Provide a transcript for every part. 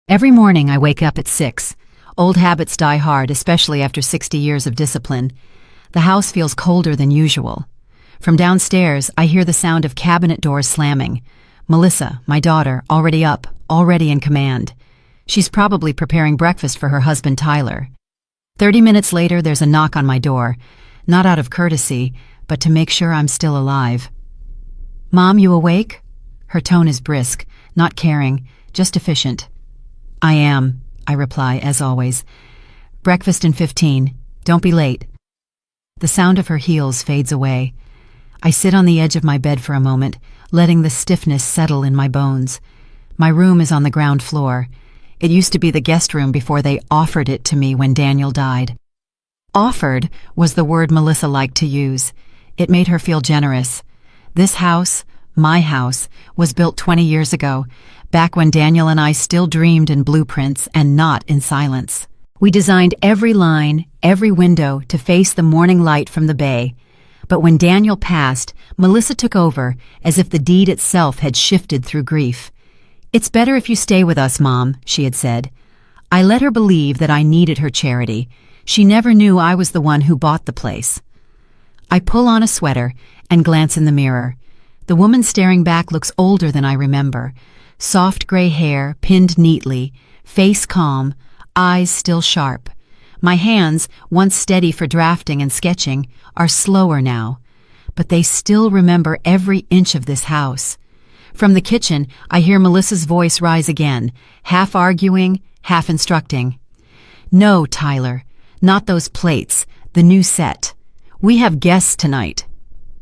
Every morning I wake up at 6. Old habits die hard, especially after 60 years of discipline. The house feels colder than usual. From downstairs, I hear the sound of cabinet doors slamming. Melissa, my daughter, already up, already in command. She's probably preparing breakfast for her husband Tyler. 30 minutes later, there's a knock on my door, not out of courtesy, but to make sure I'm still alive. "Mom, you awake?" Her tone is brisk, not caring, just efficient. "I am," I reply, as always. "Breakfast in 15. Don't be late." The sound of her heels fades away. I sit on the edge of my bed for a moment, letting the stiffness settle in my bones. My room is on the ground floor. It used to be the guest room before they offered it to me when Daniel died. Offered was the word Melissa liked to use. It made her feel generous. This house, my house, was built 20 years ago, back when Daniel and I still dreamed in blueprints and not in silence. We designed every line, every window to face the morning light from the bay. But when Daniel passed, Melissa took over, as if the deed itself had shifted through grief. "It's better if you stay with us, Mom," she had said. I let her believe that I needed her charity. She never knew I was the one who bought the place. I pull on a sweater and glance in the mirror. The woman staring back looks older than I remember. Soft gray hair, pinned neatly, face calm, eyes still sharp. My hands, once steady for drafting and sketching, are slower now. But they still remember every inch of this house. From the kitchen, I hear Melissa's voice rise again, half arguing, half instructing. "No, Tyler, not those plates, the new set. We have guests tonight."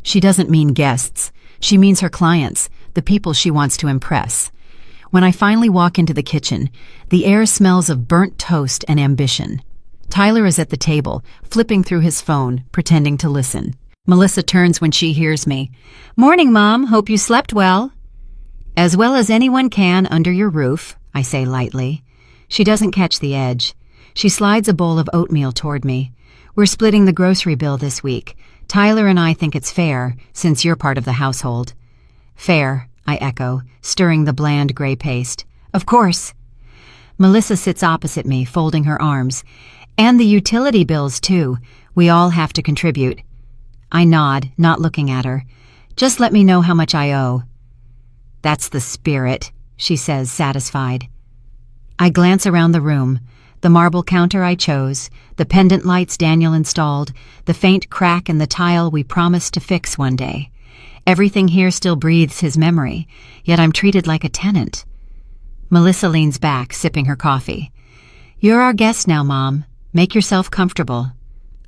She doesn't mean guests. She means her clients, the people she wants to impress. When I finally walk into the kitchen, the air smells of burnt toast and ambition. Tyler is at the table, flipping through his phone, pretending to listen. Melissa turns when she hears me. "Morning, Mom. Hope you slept well." "As well as anyone can under your roof," I say lightly. She doesn't catch the edge. She slides a bowl of oatmeal toward me. "We're splitting the grocery bill this week. Tyler and I think it's fair, since you're part of the household." "Fair," I echo, stirring the bland gray paste. "Of course." Melissa sits opposite me, folding her arms. "And the utility bills, too. We all have to contribute." I nod, not looking at her. "Just let me know how much I owe." "That's the spirit," she says, satisfied. I glance around the room. The marble counter I chose, the pendant lights Daniel installed, the faint crack in the tile we promised to fix one day. Everything here still breathes his memory, yet I'm treated like a tenant. Melissa leans back, sipping her coffee. "You're our guest now, Mom. Make yourself comfortable."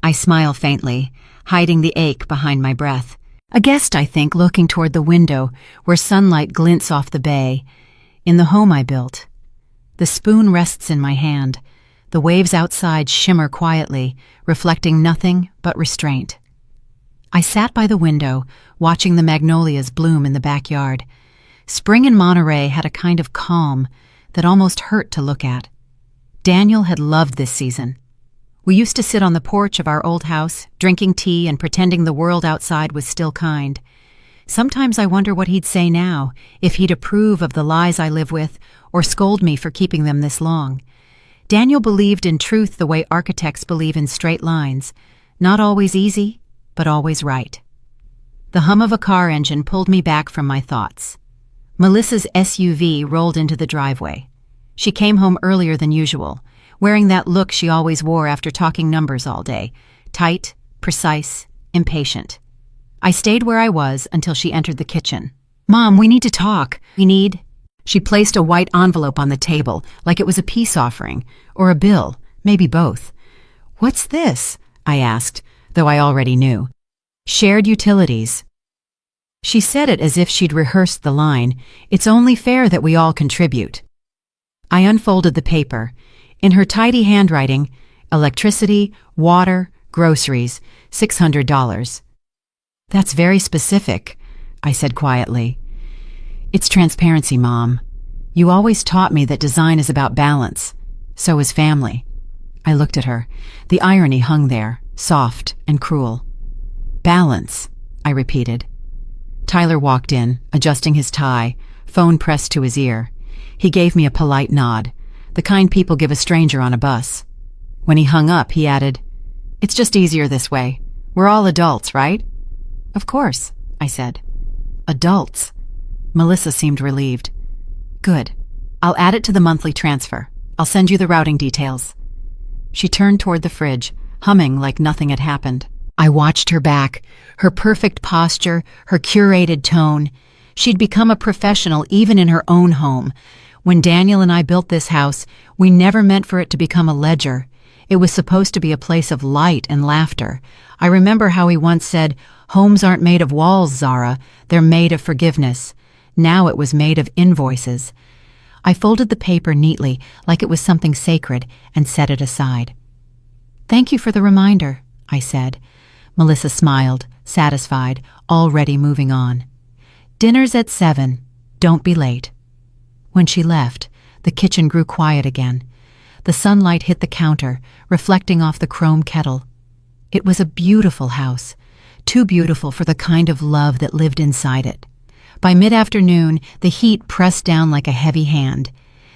I smile faintly, hiding the ache behind my breath. A guest, I think, looking toward the window where sunlight glints off the bay. In the home I built. The spoon rests in my hand. The waves outside shimmer quietly, reflecting nothing but restraint. I sat by the window, watching the magnolias bloom in the backyard. Spring in Monterey had a kind of calm that almost hurt to look at. Daniel had loved this season. We used to sit on the porch of our old house, drinking tea and pretending the world outside was still kind. Sometimes I wonder what he'd say now, if he'd approve of the lies I live with, or scold me for keeping them this long. Daniel believed in truth the way architects believe in straight lines, not always easy, but always right. The hum of a car engine pulled me back from my thoughts. Melissa's SUV rolled into the driveway. She came home earlier than usual, wearing that look she always wore after talking numbers all day, tight, precise, impatient. I stayed where I was until she entered the kitchen. "Mom, we need to talk. She placed a white envelope on the table, like it was a peace offering, or a bill, maybe both. "What's this?" I asked, though I already knew. "Shared utilities." She said it as if she'd rehearsed the line, "It's only fair that we all contribute." I unfolded the paper. In her tidy handwriting, electricity, water, groceries, $600. "That's very specific," I said quietly. "It's transparency, Mom. You always taught me that design is about balance. So is family." I looked at her. The irony hung there, soft and cruel. "Balance," I repeated. Tyler walked in, adjusting his tie, phone pressed to his ear. He gave me a polite nod. The kind people give a stranger on a bus. When he hung up, he added, "It's just easier this way. We're all adults, right?" "Of course," I said. "Adults." Melissa seemed relieved. "Good. I'll add it to the monthly transfer. I'll send you the routing details." She turned toward the fridge, humming like nothing had happened. I watched her back, her perfect posture, her curated tone. She'd become a professional even in her own home. When Daniel and I built this house, we never meant for it to become a ledger. It was supposed to be a place of light and laughter. I remember how he once said, "Homes aren't made of walls, Zara. They're made of forgiveness." Now it was made of invoices. I folded the paper neatly, like it was something sacred, and set it aside. "Thank you for the reminder," I said. Melissa smiled, satisfied, already moving on. "Dinner's at 7. Don't be late." When she left, the kitchen grew quiet again. The sunlight hit the counter, reflecting off the chrome kettle. It was a beautiful house, too beautiful for the kind of love that lived inside it. By mid-afternoon, the heat pressed down like a heavy hand.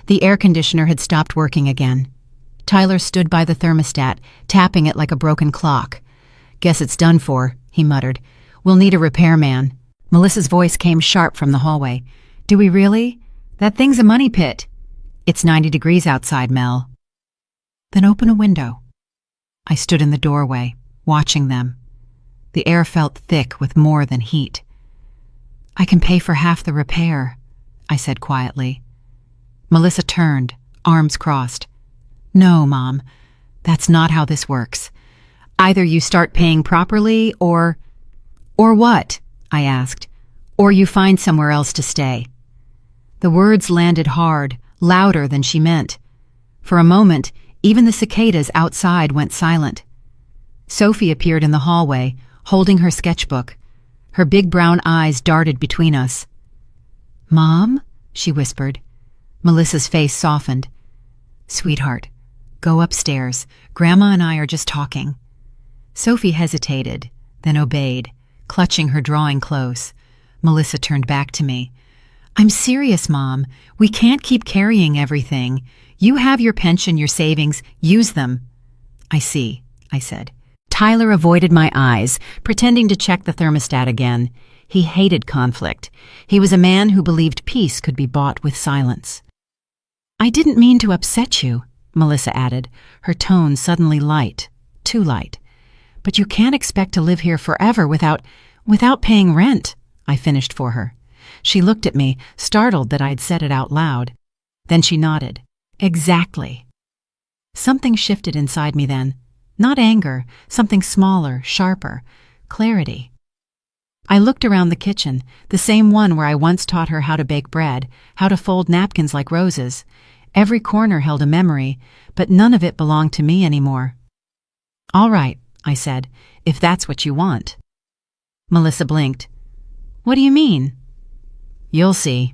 The air conditioner had stopped working again. Tyler stood by the thermostat, tapping it like a broken clock. "Guess it's done for," he muttered. "We'll need a repairman." Melissa's voice came sharp from the hallway. "Do we really? That thing's a money pit." "It's 90 degrees outside, Mel." "Then open a window." I stood in the doorway, watching them. The air felt thick with more than heat. "I can pay for half the repair," I said quietly. Melissa turned, arms crossed. "No, Mom, that's not how this works. Either you start paying properly or what?" I asked. "Or you find somewhere else to stay." The words landed hard, louder than she meant. For a moment, even the cicadas outside went silent. Sophie appeared in the hallway, holding her sketchbook. Her big brown eyes darted between us. "Mom?" she whispered. Melissa's face softened. "Sweetheart, go upstairs. Grandma and I are just talking." Sophie hesitated, then obeyed, clutching her drawing close. Melissa turned back to me. "I'm serious, Mom. We can't keep carrying everything. You have your pension, your savings. Use them." "I see," I said. Tyler avoided my eyes, pretending to check the thermostat again. He hated conflict. He was a man who believed peace could be bought with silence. "I didn't mean to upset you," Melissa added, her tone suddenly light, too light. "But you can't expect to live here forever without paying rent," I finished for her. She looked at me, startled that I'd said it out loud. Then she nodded. "Exactly." Something shifted inside me then. Not anger, something smaller, sharper. Clarity. I looked around the kitchen, the same one where I once taught her how to bake bread, how to fold napkins like roses. Every corner held a memory, but none of it belonged to me anymore. "All right," I said, "if that's what you want." Melissa blinked. "What do you mean?" "You'll see."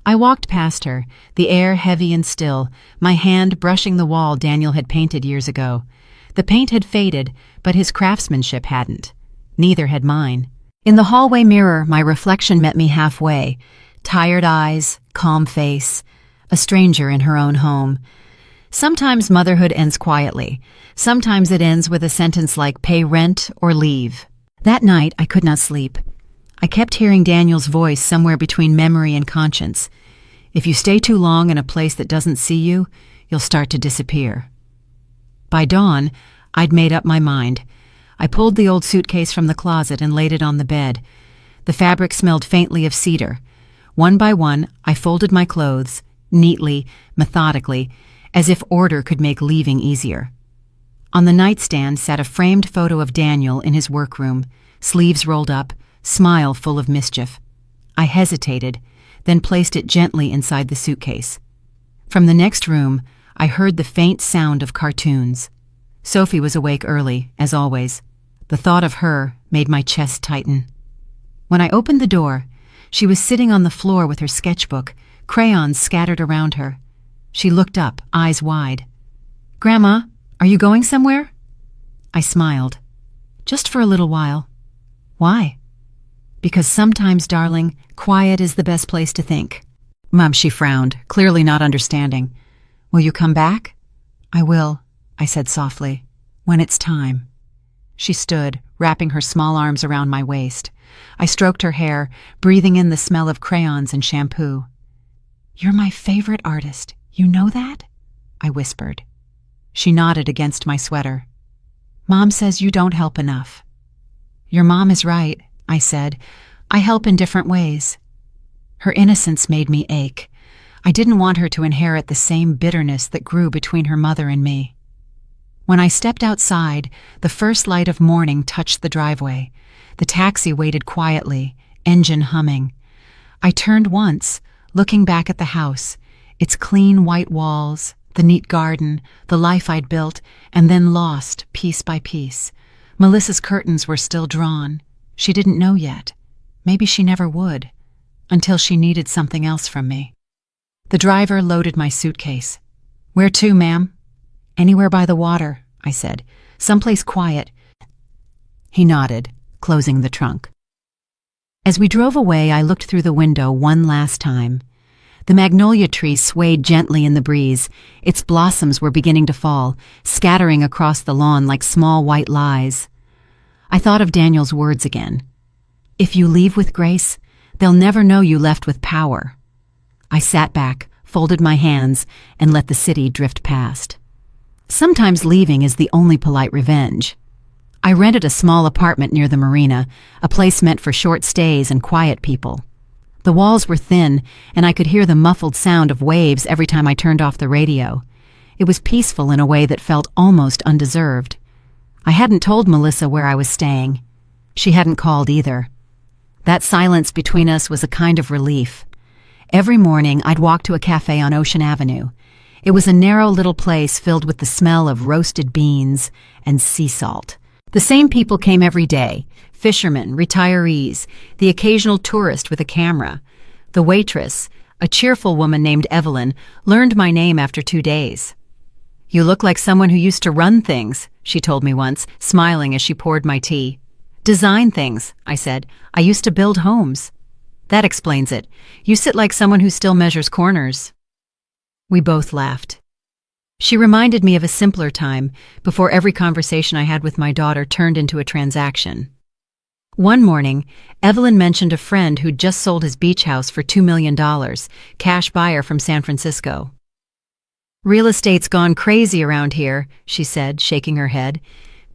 I walked past her, the air heavy and still, my hand brushing the wall Daniel had painted years ago. The paint had faded, but his craftsmanship hadn't. Neither had mine. In the hallway mirror, my reflection met me halfway. Tired eyes, calm face, a stranger in her own home. Sometimes motherhood ends quietly. Sometimes it ends with a sentence like "pay rent or leave." That night, I could not sleep. I kept hearing Daniel's voice somewhere between memory and conscience. "If you stay too long in a place that doesn't see you, you'll start to disappear." By dawn, I'd made up my mind. I pulled the old suitcase from the closet and laid it on the bed. The fabric smelled faintly of cedar. One by one, I folded my clothes, neatly, methodically, as if order could make leaving easier. On the nightstand sat a framed photo of Daniel in his workroom, sleeves rolled up, smile full of mischief. I hesitated, then placed it gently inside the suitcase. From the next room, I heard the faint sound of cartoons. Sophie was awake early, as always. The thought of her made my chest tighten. When I opened the door, she was sitting on the floor with her sketchbook, crayons scattered around her. She looked up, eyes wide. "Grandma, are you going somewhere?" I smiled. "Just for a little while." "Why?" "Because sometimes, darling, quiet is the best place to think." Mom, she frowned, clearly not understanding. Will you come back? I will, I said softly, when it's time. She stood, wrapping her small arms around my waist. I stroked her hair, breathing in the smell of crayons and shampoo. You're my favorite artist. You know that? I whispered. She nodded against my sweater. Mom says you don't help enough. Your mom is right, I said. I help in different ways. Her innocence made me ache. I didn't want her to inherit the same bitterness that grew between her mother and me. When I stepped outside, the first light of morning touched the driveway. The taxi waited quietly, engine humming. I turned once, looking back at the house, its clean white walls, the neat garden, the life I'd built, and then lost piece by piece. Melissa's curtains were still drawn. She didn't know yet. Maybe she never would, until she needed something else from me. The driver loaded my suitcase. Where to, ma'am? Anywhere by the water, I said. Someplace quiet. He nodded, closing the trunk. As we drove away, I looked through the window one last time. The magnolia tree swayed gently in the breeze. Its blossoms were beginning to fall, scattering across the lawn like small white lies. I thought of Daniel's words again. If you leave with grace, they'll never know you left with power. I sat back, folded my hands, and let the city drift past. Sometimes leaving is the only polite revenge. I rented a small apartment near the marina, a place meant for short stays and quiet people. The walls were thin, and I could hear the muffled sound of waves every time I turned off the radio. It was peaceful in a way that felt almost undeserved. I hadn't told Melissa where I was staying. She hadn't called either. That silence between us was a kind of relief. Every morning, I'd walk to a cafe on Ocean Avenue. It was a narrow little place filled with the smell of roasted beans and sea salt. The same people came every day: fishermen, retirees, the occasional tourist with a camera. The waitress, a cheerful woman named Evelyn, learned my name after 2 days. You look like someone who used to run things, she told me once, smiling as she poured my tea. Design things, I said. I used to build homes. That explains it. You sit like someone who still measures corners. We both laughed. She reminded me of a simpler time, before every conversation I had with my daughter turned into a transaction. One morning, Evelyn mentioned a friend who'd just sold his beach house for $2 million, cash buyer from San Francisco. Real estate's gone crazy around here, she said, shaking her head.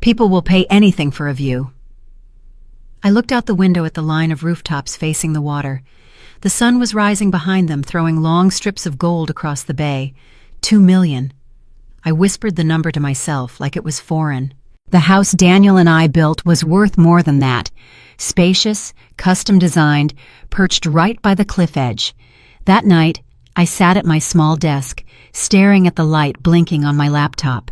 People will pay anything for a view. I looked out the window at the line of rooftops facing the water. The sun was rising behind them, throwing long strips of gold across the bay. 2 million. I whispered the number to myself like it was foreign. The house Daniel and I built was worth more than that. Spacious, custom designed, perched right by the cliff edge. That night, I sat at my small desk, staring at the light blinking on my laptop.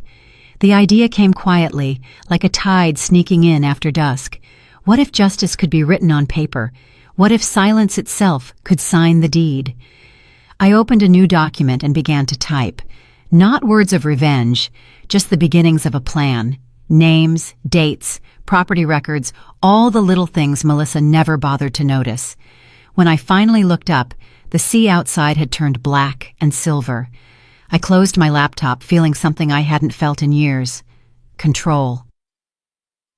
The idea came quietly, like a tide sneaking in after dusk. What if justice could be written on paper? What if silence itself could sign the deed? I opened a new document and began to type. Not words of revenge, just the beginnings of a plan. Names, dates, property records, all the little things Melissa never bothered to notice. When I finally looked up, the sea outside had turned black and silver. I closed my laptop, feeling something I hadn't felt in years. Control.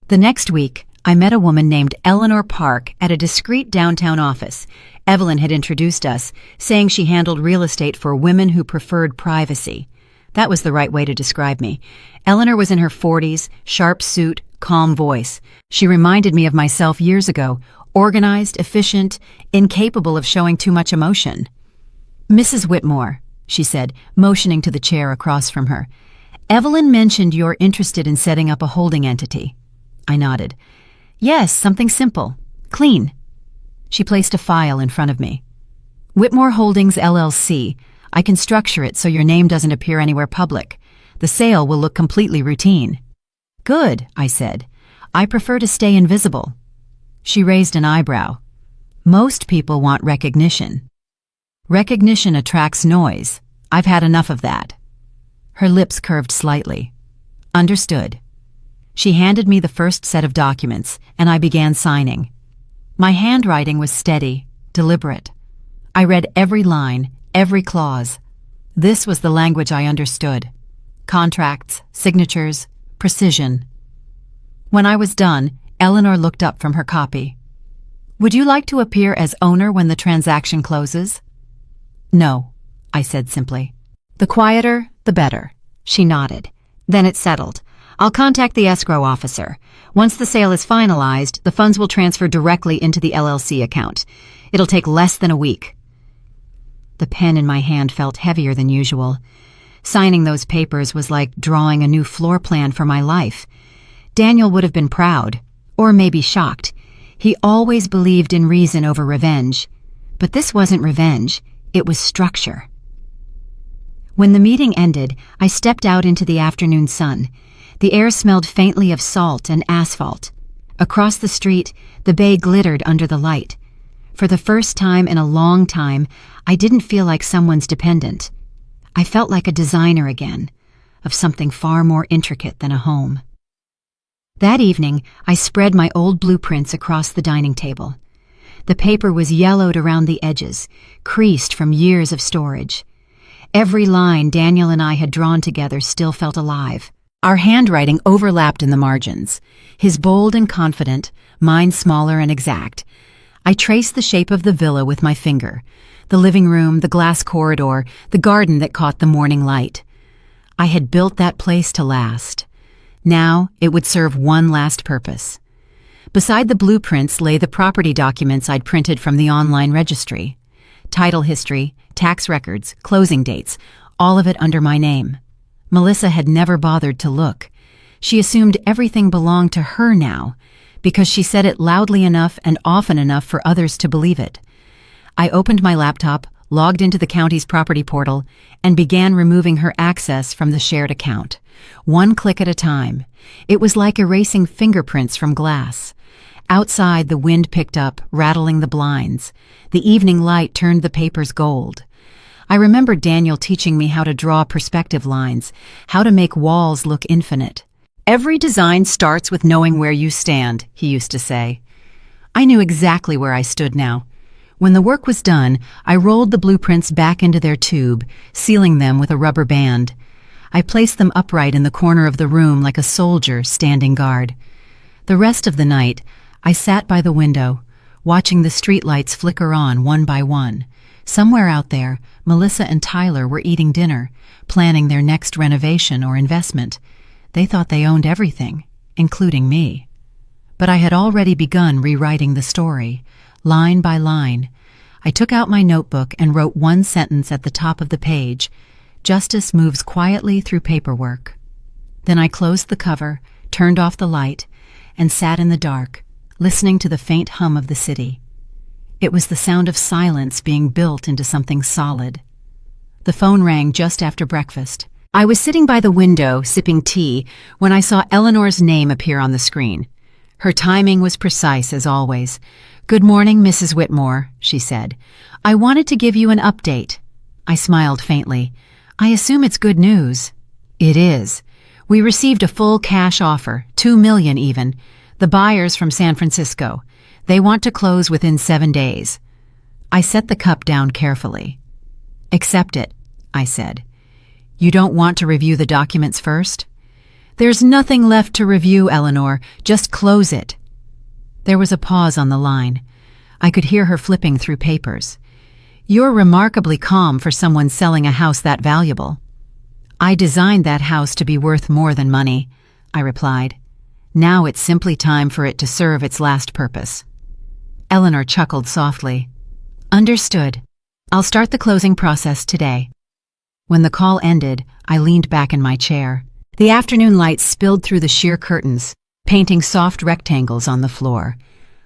The next week, I met a woman named Eleanor Park at a discreet downtown office. Evelyn had introduced us, saying she handled real estate for women who preferred privacy. That was the right way to describe me. Eleanor was in her 40s, sharp suit, calm voice. She reminded me of myself years ago, organized, efficient, incapable of showing too much emotion. Mrs. Whitmore, she said, motioning to the chair across from her. Evelyn mentioned you're interested in setting up a holding entity. I nodded. Yes, something simple. Clean. She placed a file in front of me. Whitmore Holdings, LLC. I can structure it so your name doesn't appear anywhere public. The sale will look completely routine. Good, I said. I prefer to stay invisible. She raised an eyebrow. Most people want recognition. Recognition attracts noise. I've had enough of that. Her lips curved slightly. Understood. She handed me the first set of documents, and I began signing. My handwriting was steady, deliberate. I read every line, every clause. This was the language I understood. Contracts, signatures, precision. When I was done, Eleanor looked up from her copy. "Would you like to appear as owner when the transaction closes?" "No," I said simply. "The quieter, the better." She nodded. "Then it's settled. I'll contact the escrow officer. Once the sale is finalized, the funds will transfer directly into the LLC account. It'll take less than a week." The pen in my hand felt heavier than usual. Signing those papers was like drawing a new floor plan for my life. Daniel would have been proud, or maybe shocked. He always believed in reason over revenge. But this wasn't revenge, it was structure. When the meeting ended, I stepped out into the afternoon sun. The air smelled faintly of salt and asphalt. Across the street, the bay glittered under the light. For the first time in a long time, I didn't feel like someone's dependent. I felt like a designer again, of something far more intricate than a home. That evening, I spread my old blueprints across the dining table. The paper was yellowed around the edges, creased from years of storage. Every line Daniel and I had drawn together still felt alive. Our handwriting overlapped in the margins, his bold and confident, mine smaller and exact. I traced the shape of the villa with my finger, the living room, the glass corridor, the garden that caught the morning light. I had built that place to last. Now it would serve one last purpose. Beside the blueprints lay the property documents I'd printed from the online registry. Title history, tax records, closing dates, all of it under my name. Melissa had never bothered to look. She assumed everything belonged to her now, because she said it loudly enough and often enough for others to believe it. I opened my laptop, logged into the county's property portal, and began removing her access from the shared account. One click at a time. It was like erasing fingerprints from glass. Outside, the wind picked up, rattling the blinds. The evening light turned the papers gold. I remembered Daniel teaching me how to draw perspective lines, how to make walls look infinite. "Every design starts with knowing where you stand," he used to say. I knew exactly where I stood now. When the work was done, I rolled the blueprints back into their tube, sealing them with a rubber band. I placed them upright in the corner of the room like a soldier standing guard. The rest of the night, I sat by the window, watching the streetlights flicker on one by one. Somewhere out there, Melissa and Tyler were eating dinner, planning their next renovation or investment. They thought they owned everything, including me. But I had already begun rewriting the story, line by line. I took out my notebook and wrote one sentence at the top of the page: "Justice moves quietly through paperwork." Then I closed the cover, turned off the light, and sat in the dark, listening to the faint hum of the city. It was the sound of silence being built into something solid. The phone rang just after breakfast. I was sitting by the window, sipping tea, when I saw Eleanor's name appear on the screen. Her timing was precise as always. "Good morning, Mrs. Whitmore," she said. "I wanted to give you an update." I smiled faintly. "I assume it's good news." "It is. We received a full cash offer, $2 million even. The buyers from San Francisco. They want to close within 7 days." I set the cup down carefully. "Accept it," I said. "You don't want to review the documents first?" "There's nothing left to review, Eleanor. Just close it." There was a pause on the line. I could hear her flipping through papers. "You're remarkably calm for someone selling a house that valuable." "I designed that house to be worth more than money," I replied. "Now it's simply time for it to serve its last purpose." Eleanor chuckled softly. "Understood. I'll start the closing process today." When the call ended, I leaned back in my chair. The afternoon light spilled through the sheer curtains, painting soft rectangles on the floor.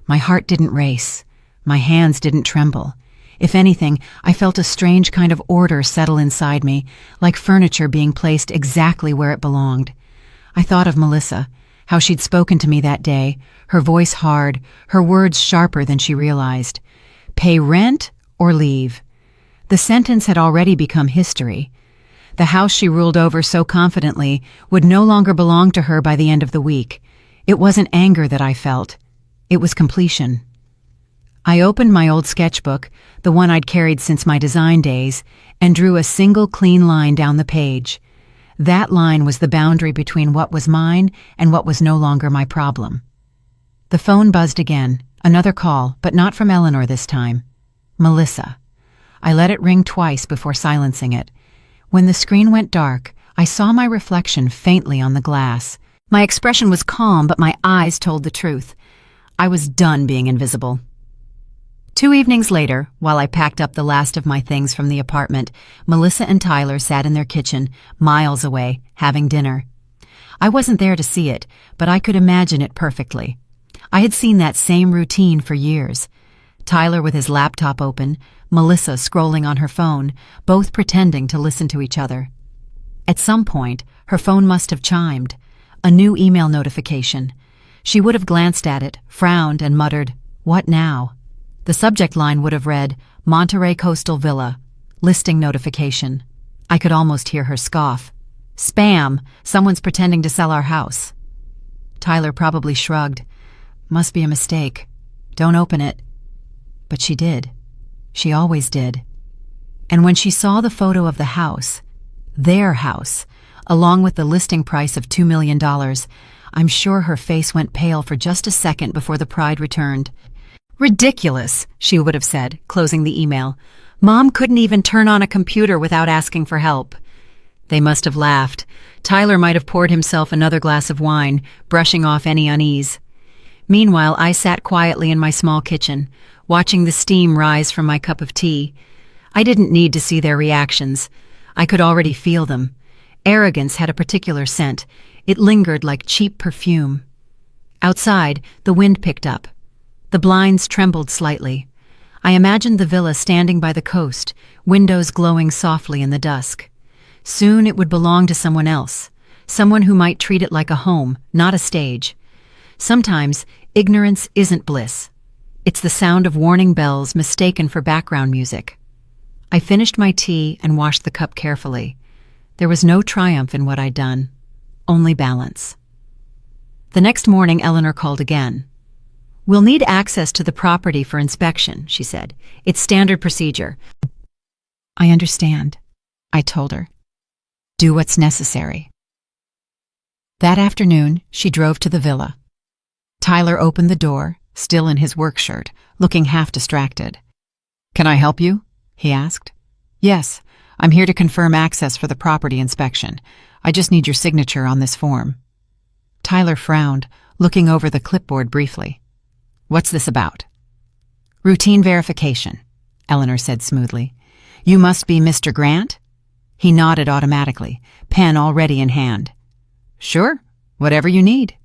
My heart didn't race. My hands didn't tremble. If anything, I felt a strange kind of order settle inside me, like furniture being placed exactly where it belonged. I thought of Melissa, how she'd spoken to me that day, her voice hard, her words sharper than she realized. Pay rent or leave. The sentence had already become history. The house she ruled over so confidently would no longer belong to her by the end of the week. It wasn't anger that I felt. It was completion. I opened my old sketchbook, the one I'd carried since my design days, and drew a single clean line down the page. That line was the boundary between what was mine and what was no longer my problem. The phone buzzed again, another call, but not from Eleanor this time. Melissa. I let it ring twice before silencing it. When the screen went dark, I saw my reflection faintly on the glass. My expression was calm, but my eyes told the truth. I was done being invisible. 2 evenings later, while I packed up the last of my things from the apartment, Melissa and Tyler sat in their kitchen, miles away, having dinner. I wasn't there to see it, but I could imagine it perfectly. I had seen that same routine for years. Tyler with his laptop open, Melissa scrolling on her phone, both pretending to listen to each other. At some point, her phone must have chimed. A new email notification. She would have glanced at it, frowned, and muttered, "What now?" The subject line would have read, Monterey Coastal Villa, listing notification. I could almost hear her scoff. Spam, someone's pretending to sell our house. Tyler probably shrugged. Must be a mistake. Don't open it. But she did. She always did. And when she saw the photo of the house, their house, along with the listing price of $2 million, I'm sure her face went pale for just a second before the pride returned. Ridiculous, she would have said, closing the email. Mom couldn't even turn on a computer without asking for help. They must have laughed. Tyler might have poured himself another glass of wine, brushing off any unease. Meanwhile, I sat quietly in my small kitchen, watching the steam rise from my cup of tea. I didn't need to see their reactions. I could already feel them. Arrogance had a particular scent. It lingered like cheap perfume. Outside, the wind picked up. The blinds trembled slightly. I imagined the villa standing by the coast, windows glowing softly in the dusk. Soon it would belong to someone else, someone who might treat it like a home, not a stage. Sometimes, ignorance isn't bliss. It's the sound of warning bells mistaken for background music. I finished my tea and washed the cup carefully. There was no triumph in what I'd done, only balance. The next morning, Eleanor called again. We'll need access to the property for inspection, she said. It's standard procedure. I understand, I told her. Do what's necessary. That afternoon, she drove to the villa. Tyler opened the door, still in his work shirt, looking half distracted. Can I help you? He asked. Yes, I'm here to confirm access for the property inspection. I just need your signature on this form. Tyler frowned, looking over the clipboard briefly. What's this about? Routine verification, Eleanor said smoothly. You must be Mr. Grant? He nodded automatically, pen already in hand. Sure, whatever you need.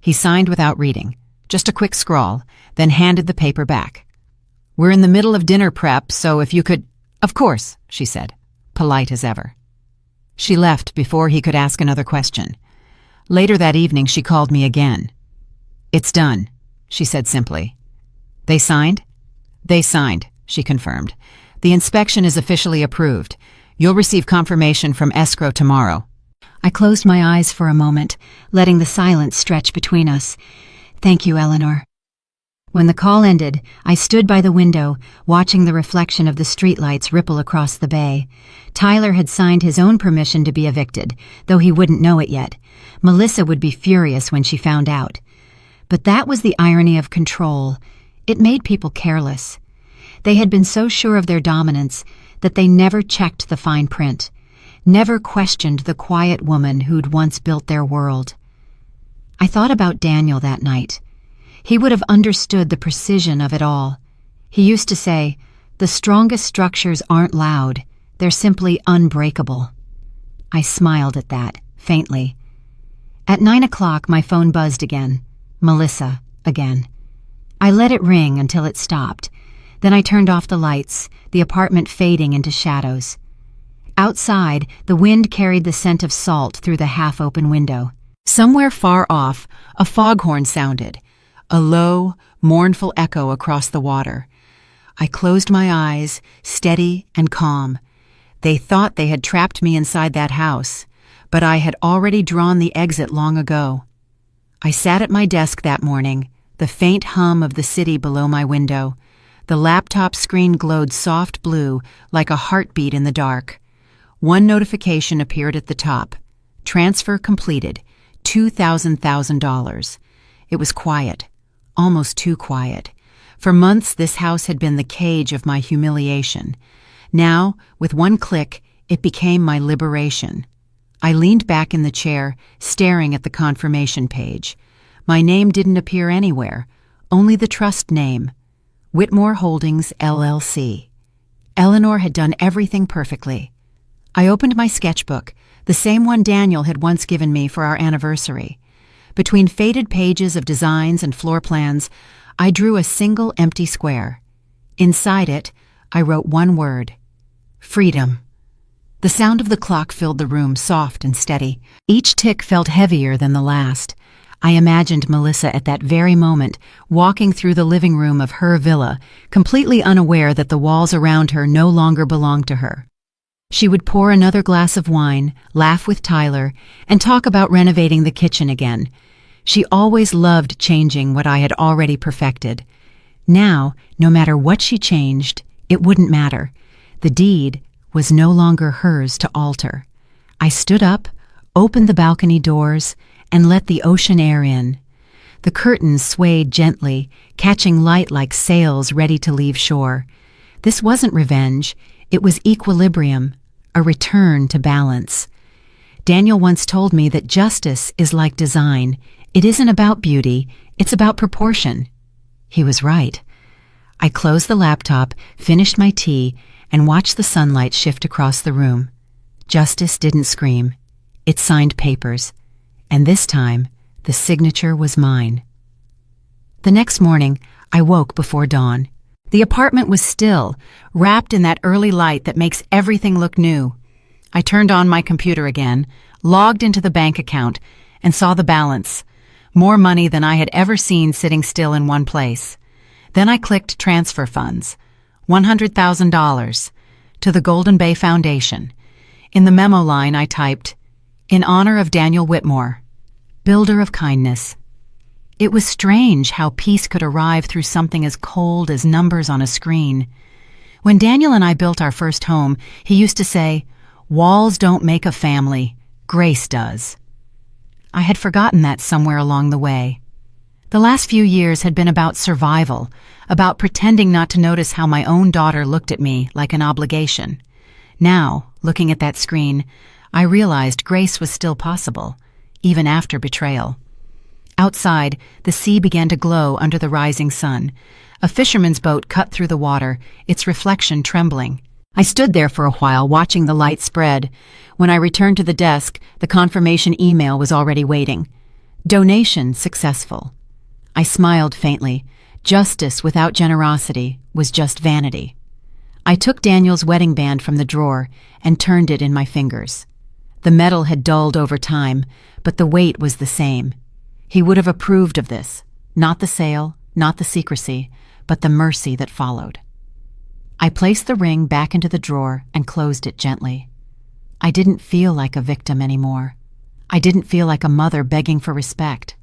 He signed without reading, just a quick scrawl, then handed the paper back. We're in the middle of dinner prep, so if you could... Of course, she said, polite as ever. She left before he could ask another question. Later that evening, she called me again. It's done, she said simply. They signed? They signed, she confirmed. The inspection is officially approved. You'll receive confirmation from escrow tomorrow. I closed my eyes for a moment, letting the silence stretch between us. Thank you, Eleanor. When the call ended, I stood by the window, watching the reflection of the streetlights ripple across the bay. Tyler had signed his own permission to be evicted, though he wouldn't know it yet. Melissa would be furious when she found out. But that was the irony of control. It made people careless. They had been so sure of their dominance that they never checked the fine print, never questioned the quiet woman who'd once built their world. I thought about Daniel that night. He would have understood the precision of it all. He used to say, "The strongest structures aren't loud, they're simply unbreakable." I smiled at that, faintly. At 9 o'clock, my phone buzzed again. Melissa, again. I let it ring until it stopped. Then I turned off the lights, the apartment fading into shadows. Outside, the wind carried the scent of salt through the half-open window. Somewhere far off, a foghorn sounded, a low, mournful echo across the water. I closed my eyes, steady and calm. They thought they had trapped me inside that house, but I had already drawn the exit long ago. I sat at my desk that morning, the faint hum of the city below my window. The laptop screen glowed soft blue like a heartbeat in the dark. One notification appeared at the top. Transfer completed. $2,000. It was quiet. Almost too quiet. For months, this house had been the cage of my humiliation. Now, with one click, it became my liberation. I leaned back in the chair, staring at the confirmation page. My name didn't appear anywhere, only the trust name. Whitmore Holdings, LLC. Eleanor had done everything perfectly. I opened my sketchbook, the same one Daniel had once given me for our anniversary. Between faded pages of designs and floor plans, I drew a single empty square. Inside it, I wrote one word: freedom. The sound of the clock filled the room, soft and steady. Each tick felt heavier than the last. I imagined Melissa at that very moment, walking through the living room of her villa, completely unaware that the walls around her no longer belonged to her. She would pour another glass of wine, laugh with Tyler, and talk about renovating the kitchen again. She always loved changing what I had already perfected. Now, no matter what she changed, it wouldn't matter. The deed was no longer hers to alter. I stood up, opened the balcony doors, and let the ocean air in. The curtains swayed gently, catching light like sails ready to leave shore. This wasn't revenge, it was equilibrium, a return to balance. Daniel once told me that justice is like design. It isn't about beauty, it's about proportion. He was right. I closed the laptop, finished my tea, and watched the sunlight shift across the room. Justice didn't scream. It signed papers. And this time, the signature was mine. The next morning, I woke before dawn. The apartment was still, wrapped in that early light that makes everything look new. I turned on my computer again, logged into the bank account, and saw the balance. More money than I had ever seen sitting still in one place. Then I clicked transfer funds. $100,000 to the Golden Bay Foundation. In the memo line, I typed, "In honor of Daniel Whitmore, builder of kindness." It was strange how peace could arrive through something as cold as numbers on a screen. When Daniel and I built our first home, he used to say, "Walls don't make a family, grace does." I had forgotten that somewhere along the way. The last few years had been about survival, about pretending not to notice how my own daughter looked at me like an obligation. Now, looking at that screen, I realized grace was still possible, even after betrayal. Outside, the sea began to glow under the rising sun. A fisherman's boat cut through the water, its reflection trembling. I stood there for a while, watching the light spread. When I returned to the desk, the confirmation email was already waiting. Donation successful. I smiled faintly. Justice without generosity was just vanity. I took Daniel's wedding band from the drawer and turned it in my fingers. The metal had dulled over time, but the weight was the same. He would have approved of this, not the sale, not the secrecy, but the mercy that followed. I placed the ring back into the drawer and closed it gently. I didn't feel like a victim anymore. I didn't feel like a mother begging for respect.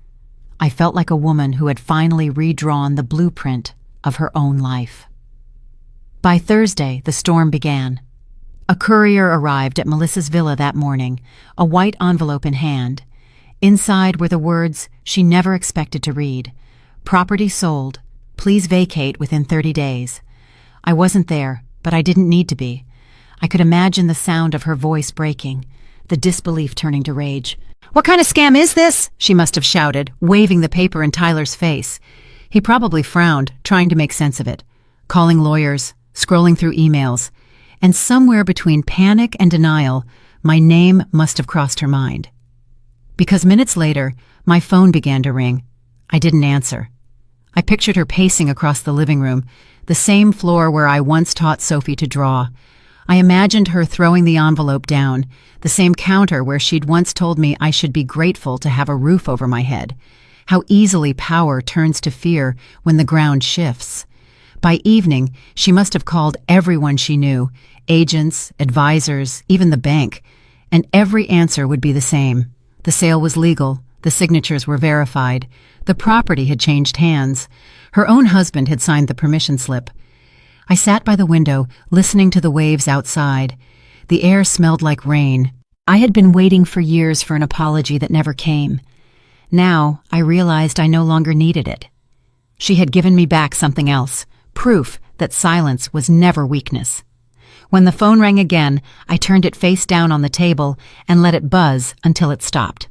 I felt like a woman who had finally redrawn the blueprint of her own life. By Thursday, the storm began. A courier arrived at Melissa's villa that morning, a white envelope in hand. Inside were the words she never expected to read. "Property sold. Please vacate within 30 days. I wasn't there, but I didn't need to be. I could imagine the sound of her voice breaking, the disbelief turning to rage. "What kind of scam is this?" she must have shouted, waving the paper in Tyler's face. He probably frowned, trying to make sense of it, calling lawyers, scrolling through emails, and somewhere between panic and denial, my name must have crossed her mind. Because minutes later, my phone began to ring. I didn't answer. I pictured her pacing across the living room, the same floor where I once taught Sophie to draw. I imagined her throwing the envelope down, the same counter where she'd once told me I should be grateful to have a roof over my head. How easily power turns to fear when the ground shifts. By evening, she must have called everyone she knew, agents, advisors, even the bank, and every answer would be the same. The sale was legal, The signatures were verified. The property had changed hands. Her own husband had signed the permission slip. I sat by the window, listening to the waves outside. The air smelled like rain. I had been waiting for years for an apology that never came. Now, I realized I no longer needed it. She had given me back something else, proof that silence was never weakness. When the phone rang again, I turned it face down on the table and let it buzz until it stopped.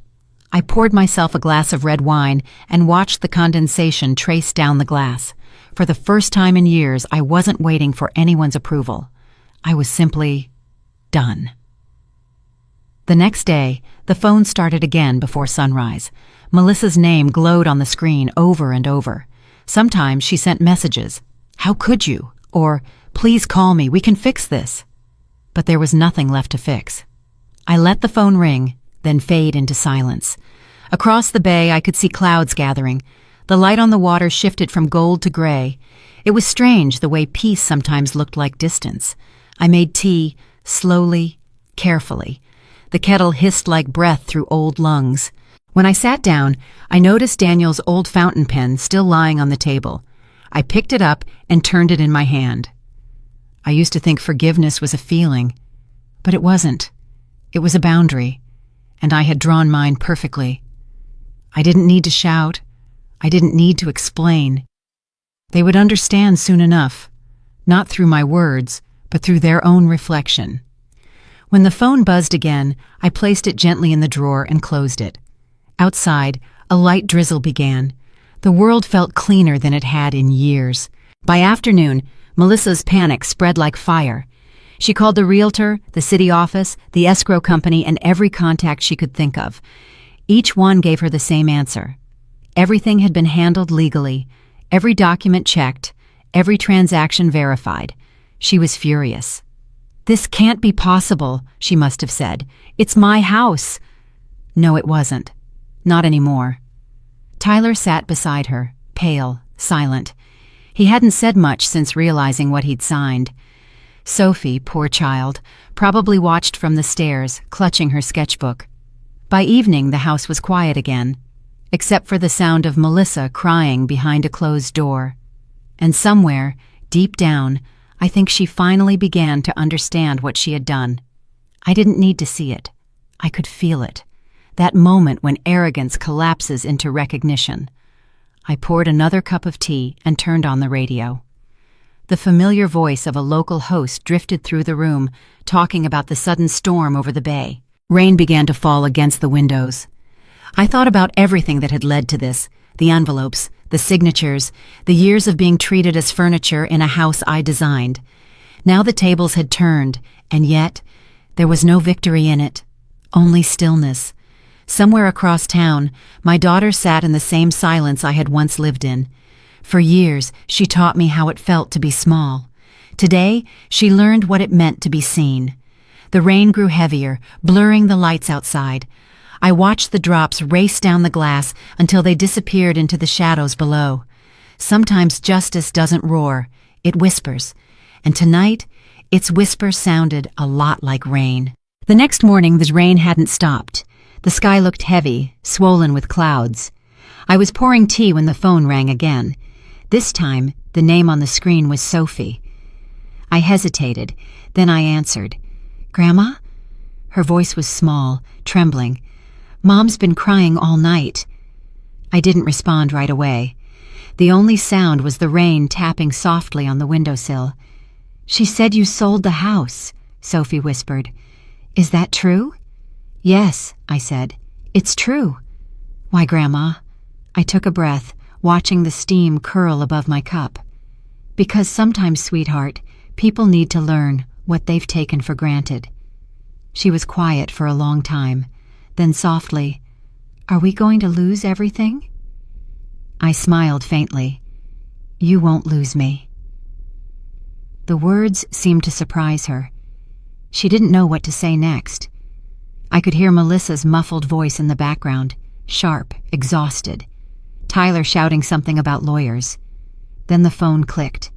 I poured myself a glass of red wine and watched the condensation trace down the glass. For the first time in years, I wasn't waiting for anyone's approval. I was simply done. The next day, the phone started again before sunrise. Melissa's name glowed on the screen over and over. Sometimes she sent messages, "How could you?" or "Please call me, we can fix this." But there was nothing left to fix. I let the phone ring, then fade into silence. Across the bay, I could see clouds gathering. The light on the water shifted from gold to gray. It was strange the way peace sometimes looked like distance. I made tea, slowly, carefully. The kettle hissed like breath through old lungs. When I sat down, I noticed Daniel's old fountain pen still lying on the table. I picked it up and turned it in my hand. I used to think forgiveness was a feeling, but it wasn't. It was a boundary, and I had drawn mine perfectly. I didn't need to shout. I didn't need to explain. They would understand soon enough, not through my words, but through their own reflection. When the phone buzzed again, I placed it gently in the drawer and closed it. Outside, a light drizzle began. The world felt cleaner than it had in years. By afternoon, Melissa's panic spread like fire. She called the realtor, the city office, the escrow company, and every contact she could think of. Each one gave her the same answer. Everything had been handled legally, every document checked, every transaction verified. She was furious. "This can't be possible," she must have said. "It's my house." No, it wasn't. Not anymore. Tyler sat beside her, pale, silent. He hadn't said much since realizing what he'd signed. Sophie, poor child, probably watched from the stairs, clutching her sketchbook. By evening, the house was quiet again, except for the sound of Melissa crying behind a closed door. And somewhere, deep down, I think she finally began to understand what she had done. I didn't need to see it. I could feel it. That moment when arrogance collapses into recognition. I poured another cup of tea and turned on the radio. The familiar voice of a local host drifted through the room, talking about the sudden storm over the bay. Rain began to fall against the windows. I thought about everything that had led to this, the envelopes, the signatures, the years of being treated as furniture in a house I designed. Now the tables had turned, and yet there was no victory in it, only stillness. Somewhere across town, my daughter sat in the same silence I had once lived in. For years, she taught me how it felt to be small. Today, she learned what it meant to be seen. The rain grew heavier, blurring the lights outside. I watched the drops race down the glass until they disappeared into the shadows below. Sometimes justice doesn't roar, it whispers. And tonight, its whisper sounded a lot like rain. The next morning, the rain hadn't stopped. The sky looked heavy, swollen with clouds. I was pouring tea when the phone rang again. This time, the name on the screen was Sophie. I hesitated, then I answered. "Grandma?" Her voice was small, trembling. "Mom's been crying all night." I didn't respond right away. The only sound was the rain tapping softly on the windowsill. "She said you sold the house," Sophie whispered. "Is that true?" "Yes," I said. "It's true." "Why, Grandma?" I took a breath, watching the steam curl above my cup. "Because sometimes, sweetheart, people need to learn what they've taken for granted." She was quiet for a long time. Then softly, "Are we going to lose everything?" I smiled faintly. "You won't lose me." The words seemed to surprise her. She didn't know what to say next. I could hear Melissa's muffled voice in the background, sharp, exhausted. Tyler shouting something about lawyers. Then the phone clicked.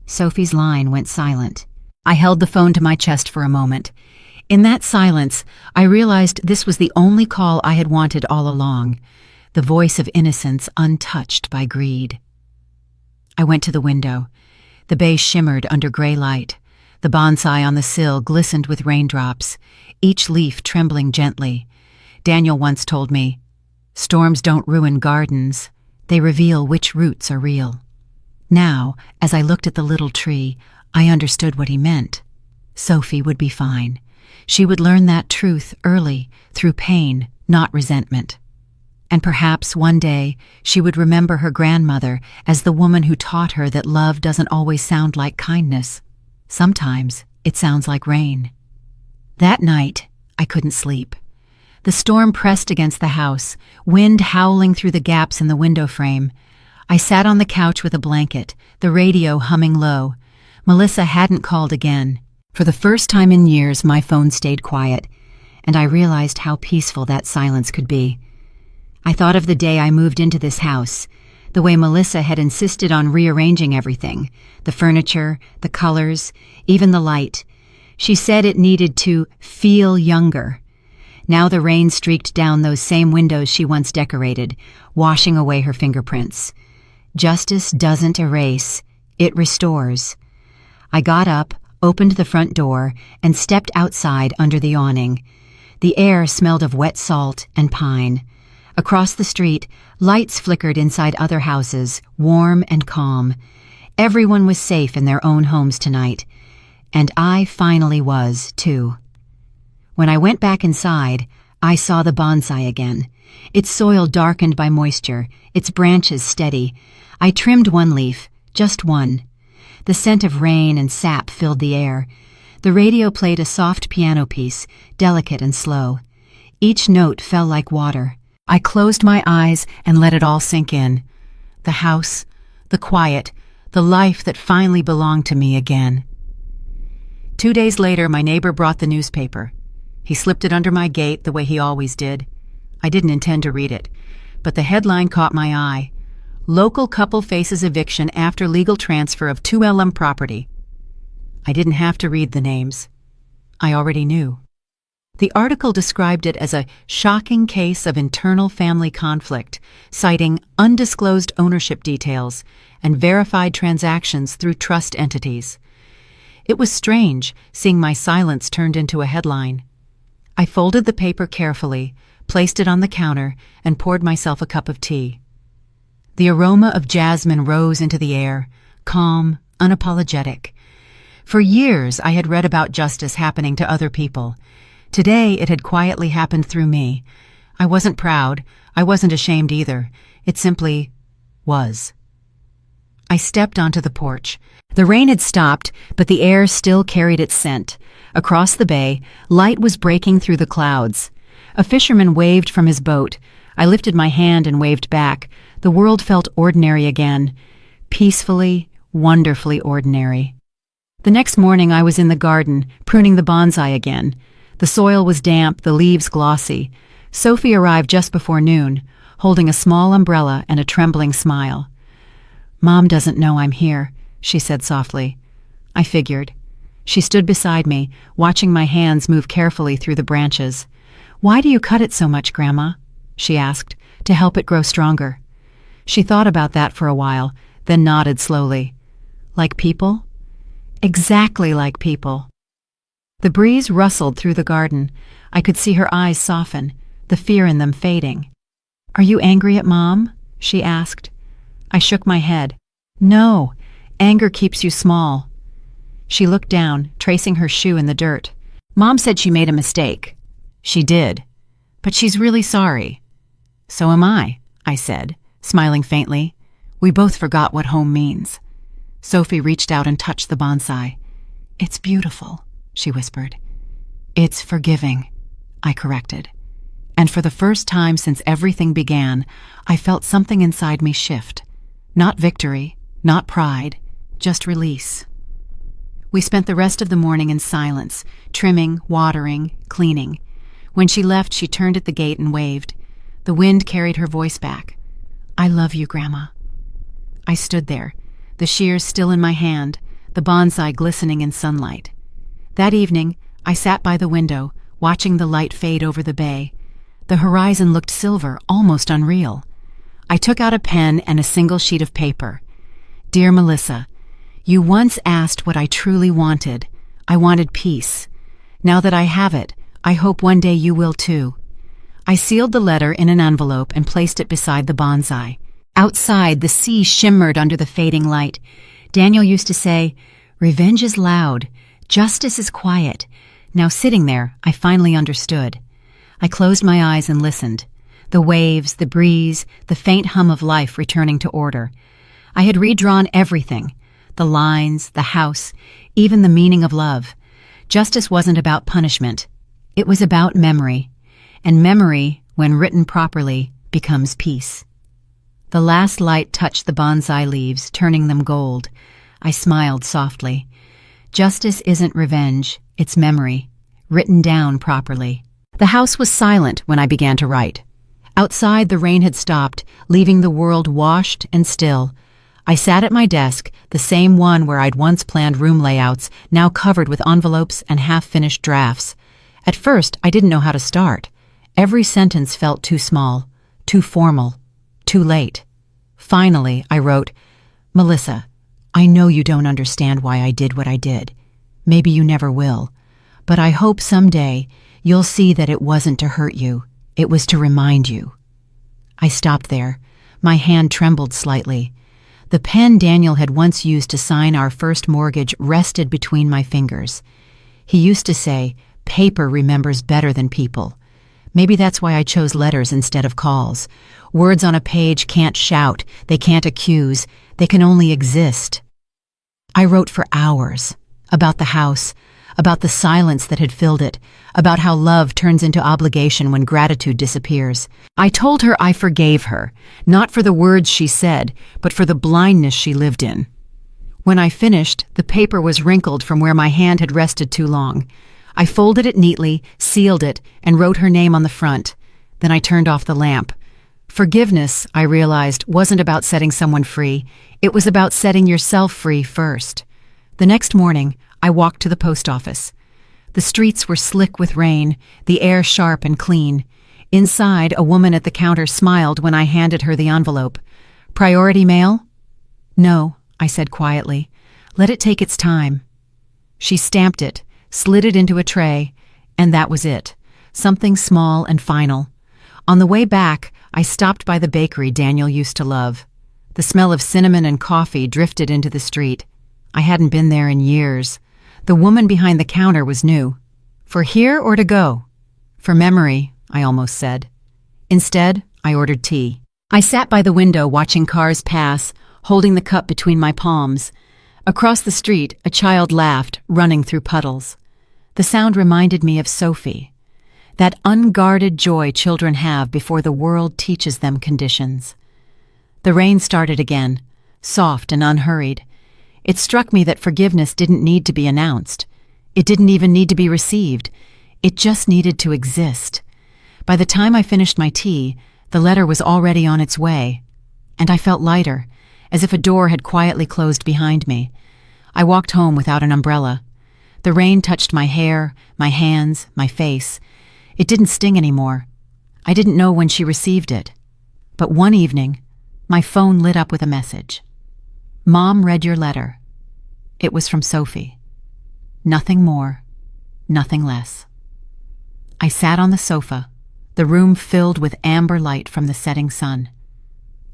Sophie's line went silent. I held the phone to my chest for a moment. In that silence, I realized this was the only call I had wanted all along, the voice of innocence untouched by greed. I went to the window. The bay shimmered under gray light. The bonsai on the sill glistened with raindrops, each leaf trembling gently. Daniel once told me, "Storms don't ruin gardens, they reveal which roots are real." Now, as I looked at the little tree, I understood what he meant. Sophie would be fine. She would learn that truth early, through pain, not resentment. And perhaps one day she would remember her grandmother as the woman who taught her that love doesn't always sound like kindness. Sometimes it sounds like rain. That night, I couldn't sleep. The storm pressed against the house, wind howling through the gaps in the window frame. I sat on the couch with a blanket, the radio humming low. Melissa hadn't called again. For the first time in years, my phone stayed quiet, and I realized how peaceful that silence could be. I thought of the day I moved into this house, the way Melissa had insisted on rearranging everything, the furniture, the colors, even the light. She said it needed to feel younger. Now the rain streaked down those same windows she once decorated, washing away her fingerprints. Justice doesn't erase, it restores. I got up, opened the front door, and stepped outside under the awning. The air smelled of wet salt and pine. Across the street, lights flickered inside other houses, warm and calm. Everyone was safe in their own homes tonight. And I finally was, too. When I went back inside, I saw the bonsai again. Its soil darkened by moisture, its branches steady. I trimmed one leaf, just one. The scent of rain and sap filled the air. The radio played a soft piano piece, delicate and slow. Each note fell like water. I closed my eyes and let it all sink in. The house, the quiet, the life that finally belonged to me again. 2 days later, my neighbor brought the newspaper. He slipped it under my gate the way he always did. I didn't intend to read it, but the headline caught my eye. Local couple faces eviction after legal transfer of 2LM property. I didn't have to read the names. I already knew. The article described it as a shocking case of internal family conflict, citing undisclosed ownership details and verified transactions through trust entities. It was strange seeing my silence turned into a headline. I folded the paper carefully, placed it on the counter, and poured myself a cup of tea. The aroma of jasmine rose into the air, calm, unapologetic. For years I had read about justice happening to other people. Today it had quietly happened through me. I wasn't proud. I wasn't ashamed either. It simply was. I stepped onto the porch. The rain had stopped, but the air still carried its scent. Across the bay, light was breaking through the clouds. A fisherman waved from his boat. I lifted my hand and waved back. The world felt ordinary again. Peacefully, wonderfully ordinary. The next morning I was in the garden, pruning the bonsai again. The soil was damp, the leaves glossy. Sophie arrived just before noon, holding a small umbrella and a trembling smile. "Mom doesn't know I'm here," she said softly. I figured. She stood beside me, watching my hands move carefully through the branches. "Why do you cut it so much, Grandma?" she asked, "to help it grow stronger." She thought about that for a while, then nodded slowly. "Like people?" "Exactly like people." The breeze rustled through the garden. I could see her eyes soften, the fear in them fading. "Are you angry at Mom?" she asked. I shook my head. "No, anger keeps you small." She looked down, tracing her shoe in the dirt. "Mom said she made a mistake." "She did. But she's really sorry." "So am I," I said, smiling faintly. We both forgot what home means. Sophie reached out and touched the bonsai. "It's beautiful," she whispered. "It's forgiving," I corrected. And for the first time since everything began, I felt something inside me shift. Not victory, not pride, just release. We spent the rest of the morning in silence, trimming, watering, cleaning. When she left, she turned at the gate and waved. The wind carried her voice back. "I love you, Grandma." I stood there, the shears still in my hand, the bonsai glistening in sunlight. That evening, I sat by the window, watching the light fade over the bay. The horizon looked silver, almost unreal. I took out a pen and a single sheet of paper. Dear Melissa, you once asked what I truly wanted. I wanted peace. Now that I have it, I hope one day you will too. I sealed the letter in an envelope and placed it beside the bonsai. Outside, the sea shimmered under the fading light. Daniel used to say, "Revenge is loud, justice is quiet." Now sitting there, I finally understood. I closed my eyes and listened. The waves, the breeze, the faint hum of life returning to order. I had redrawn everything. The lines, the house, even the meaning of love. Justice wasn't about punishment. It was about memory. And memory, when written properly, becomes peace. The last light touched the bonsai leaves, turning them gold. I smiled softly. Justice isn't revenge, it's memory, written down properly. The house was silent when I began to write. Outside, the rain had stopped, leaving the world washed and still. I sat at my desk, the same one where I'd once planned room layouts, now covered with envelopes and half-finished drafts. At first, I didn't know how to start. Every sentence felt too small, too formal, too late. Finally, I wrote, "Melissa, I know you don't understand why I did what I did. Maybe you never will. But I hope someday you'll see that it wasn't to hurt you. It was to remind you." I stopped there. My hand trembled slightly. The pen Daniel had once used to sign our first mortgage rested between my fingers. He used to say, "Paper remembers better than people." Maybe that's why I chose letters instead of calls. Words on a page can't shout, they can't accuse, they can only exist. I wrote for hours. About the house, about the silence that had filled it, about how love turns into obligation when gratitude disappears. I told her I forgave her, not for the words she said, but for the blindness she lived in. When I finished, the paper was wrinkled from where my hand had rested too long. I folded it neatly, sealed it, and wrote her name on the front. Then I turned off the lamp. Forgiveness, I realized, wasn't about setting someone free. It was about setting yourself free first. The next morning, I walked to the post office. The streets were slick with rain, the air sharp and clean. Inside, a woman at the counter smiled when I handed her the envelope. "Priority mail?" "No," I said quietly. "Let it take its time." She stamped it, slid it into a tray, and that was it. Something small and final. On the way back, I stopped by the bakery Daniel used to love. The smell of cinnamon and coffee drifted into the street. I hadn't been there in years. The woman behind the counter was new. "For here or to go?" "For memory," I almost said. Instead, I ordered tea. I sat by the window watching cars pass, holding the cup between my palms. Across the street, a child laughed, running through puddles. The sound reminded me of Sophie, that unguarded joy children have before the world teaches them conditions. The rain started again, soft and unhurried. It struck me that forgiveness didn't need to be announced. It didn't even need to be received. It just needed to exist. By the time I finished my tea, the letter was already on its way, and I felt lighter, as if a door had quietly closed behind me. I walked home without an umbrella. The rain touched my hair, my hands, my face. It didn't sting anymore. I didn't know when she received it. But one evening, my phone lit up with a message. "Mom read your letter." It was from Sophie. Nothing more, nothing less. I sat on the sofa, the room filled with amber light from the setting sun.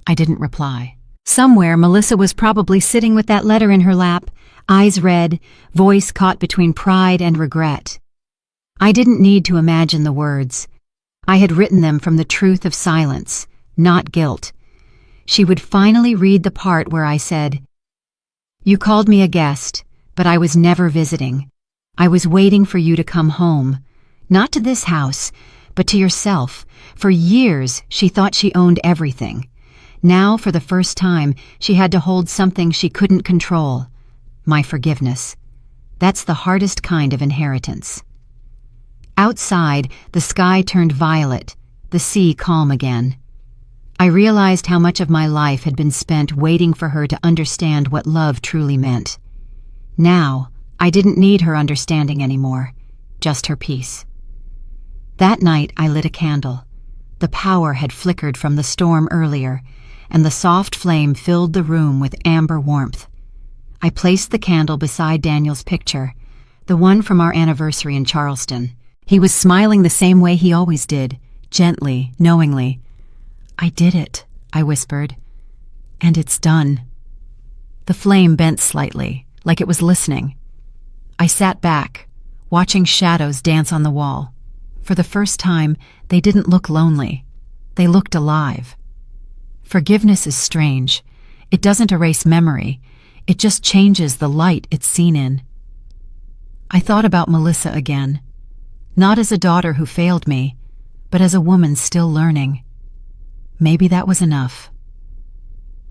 I didn't reply. Somewhere, Melissa was probably sitting with that letter in her lap, eyes red, voice caught between pride and regret. I didn't need to imagine the words. I had written them from the truth of silence, not guilt. She would finally read the part where I said, "You called me a guest, but I was never visiting. I was waiting for you to come home. Not to this house, but to yourself. For years, she thought she owned everything. Now, for the first time, she had to hold something she couldn't control. My forgiveness. That's the hardest kind of inheritance." Outside, the sky turned violet, the sea calm again. I realized how much of my life had been spent waiting for her to understand what love truly meant. Now, I didn't need her understanding anymore. just her peace. That night I lit a candle. The power had flickered from the storm earlier, and the soft flame filled the room with amber warmth. I placed the candle beside Daniel's picture, the one from our anniversary in Charleston. He was smiling the same way he always did, gently, knowingly. "I did it," I whispered. "And it's done." The flame bent slightly, like it was listening. I sat back, watching shadows dance on the wall. For the first time, they didn't look lonely. They looked alive. Forgiveness is strange. It doesn't erase memory. It just changes the light it's seen in. I thought about Melissa again, not as a daughter who failed me, but as a woman still learning. Maybe that was enough.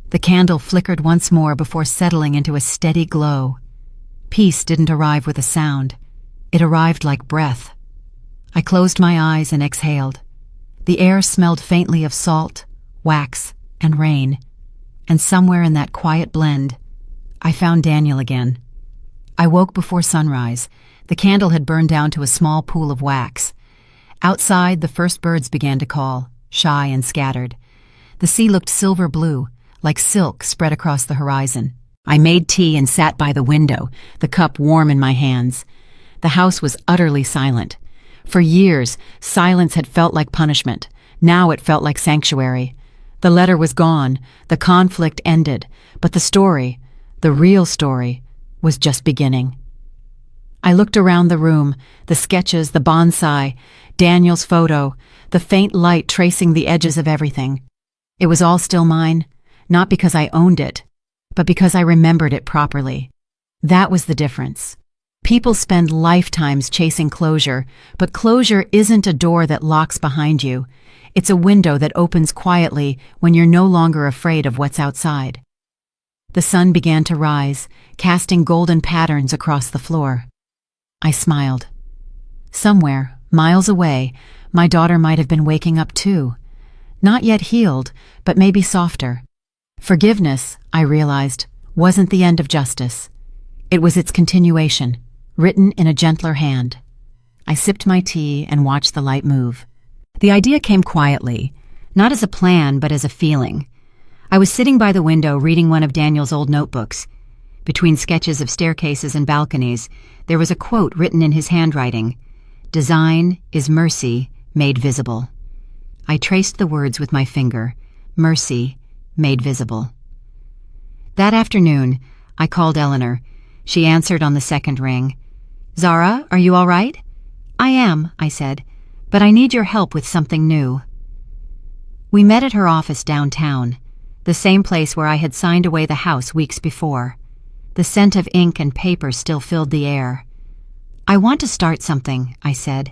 The candle flickered once more before settling into a steady glow. Peace didn't arrive with a sound. It arrived like breath. I closed my eyes and exhaled. The air smelled faintly of salt, wax, and rain. And somewhere in that quiet blend, I found Daniel again. I woke before sunrise. The candle had burned down to a small pool of wax. Outside, the first birds began to call, shy and scattered. The sea looked silver blue, like silk spread across the horizon. I made tea and sat by the window, the cup warm in my hands. The house was utterly silent. For years, silence had felt like punishment. Now it felt like sanctuary. The letter was gone, the conflict ended, but the story, the real story, was just beginning. I looked around the room, the sketches, the bonsai, Daniel's photo, the faint light tracing the edges of everything. It was all still mine, not because I owned it, but because I remembered it properly. That was the difference. People spend lifetimes chasing closure, but closure isn't a door that locks behind you. It's a window that opens quietly when you're no longer afraid of what's outside. The sun began to rise, casting golden patterns across the floor. I smiled. Somewhere, miles away, my daughter might have been waking up too. Not yet healed, but maybe softer. Forgiveness, I realized, wasn't the end of justice. It was its continuation, written in a gentler hand. I sipped my tea and watched the light move. The idea came quietly, not as a plan but as a feeling. I was sitting by the window reading one of Daniel's old notebooks. Between sketches of staircases and balconies, there was a quote written in his handwriting: "Design is mercy made visible." I traced the words with my finger. Mercy made visible. That afternoon, I called Eleanor. She answered on the second ring. "Zara, are you all right?" "I am," I said, "but I need your help with something new." We met at her office downtown, the same place where I had signed away the house weeks before. The scent of ink and paper still filled the air. "I want to start something," I said.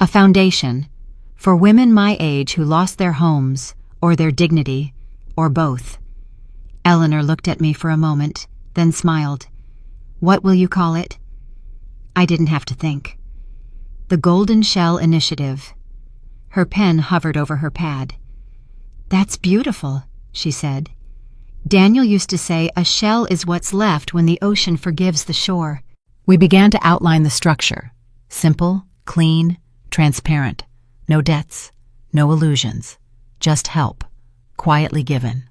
"A foundation for women my age who lost their homes, or their dignity, or both." Eleanor looked at me for a moment, then smiled. "What will you call it?" I didn't have to think. "The Golden Shell Initiative." Her pen hovered over her pad. "That's beautiful," she said. "Daniel used to say a shell is what's left when the ocean forgives the shore." We began to outline the structure. Simple, clean, transparent. No debts, no illusions. Just help, quietly given.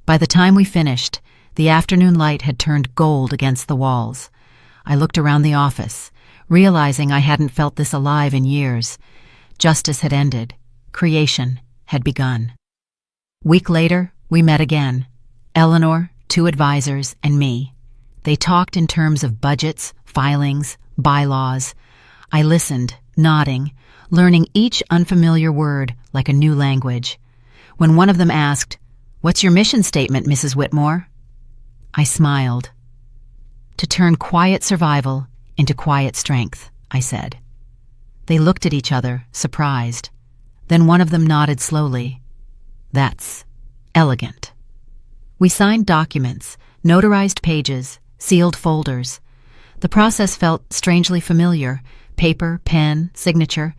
By the time we finished, the afternoon light had turned gold against the walls. I looked around the office, realizing I hadn't felt this alive in years. Justice had ended. Creation had begun. Week later, we met again. Eleanor, 2 advisors, and me. They talked in terms of budgets, filings, bylaws. I listened, nodding, learning each unfamiliar word like a new language. When one of them asked, "What's your mission statement, Mrs. Whitmore?" I smiled. "To turn quiet survival into quiet strength," I said. They looked at each other, surprised. Then one of them nodded slowly. "That's elegant." We signed documents, notarized pages, sealed folders. The process felt strangely familiar: paper, pen, signature.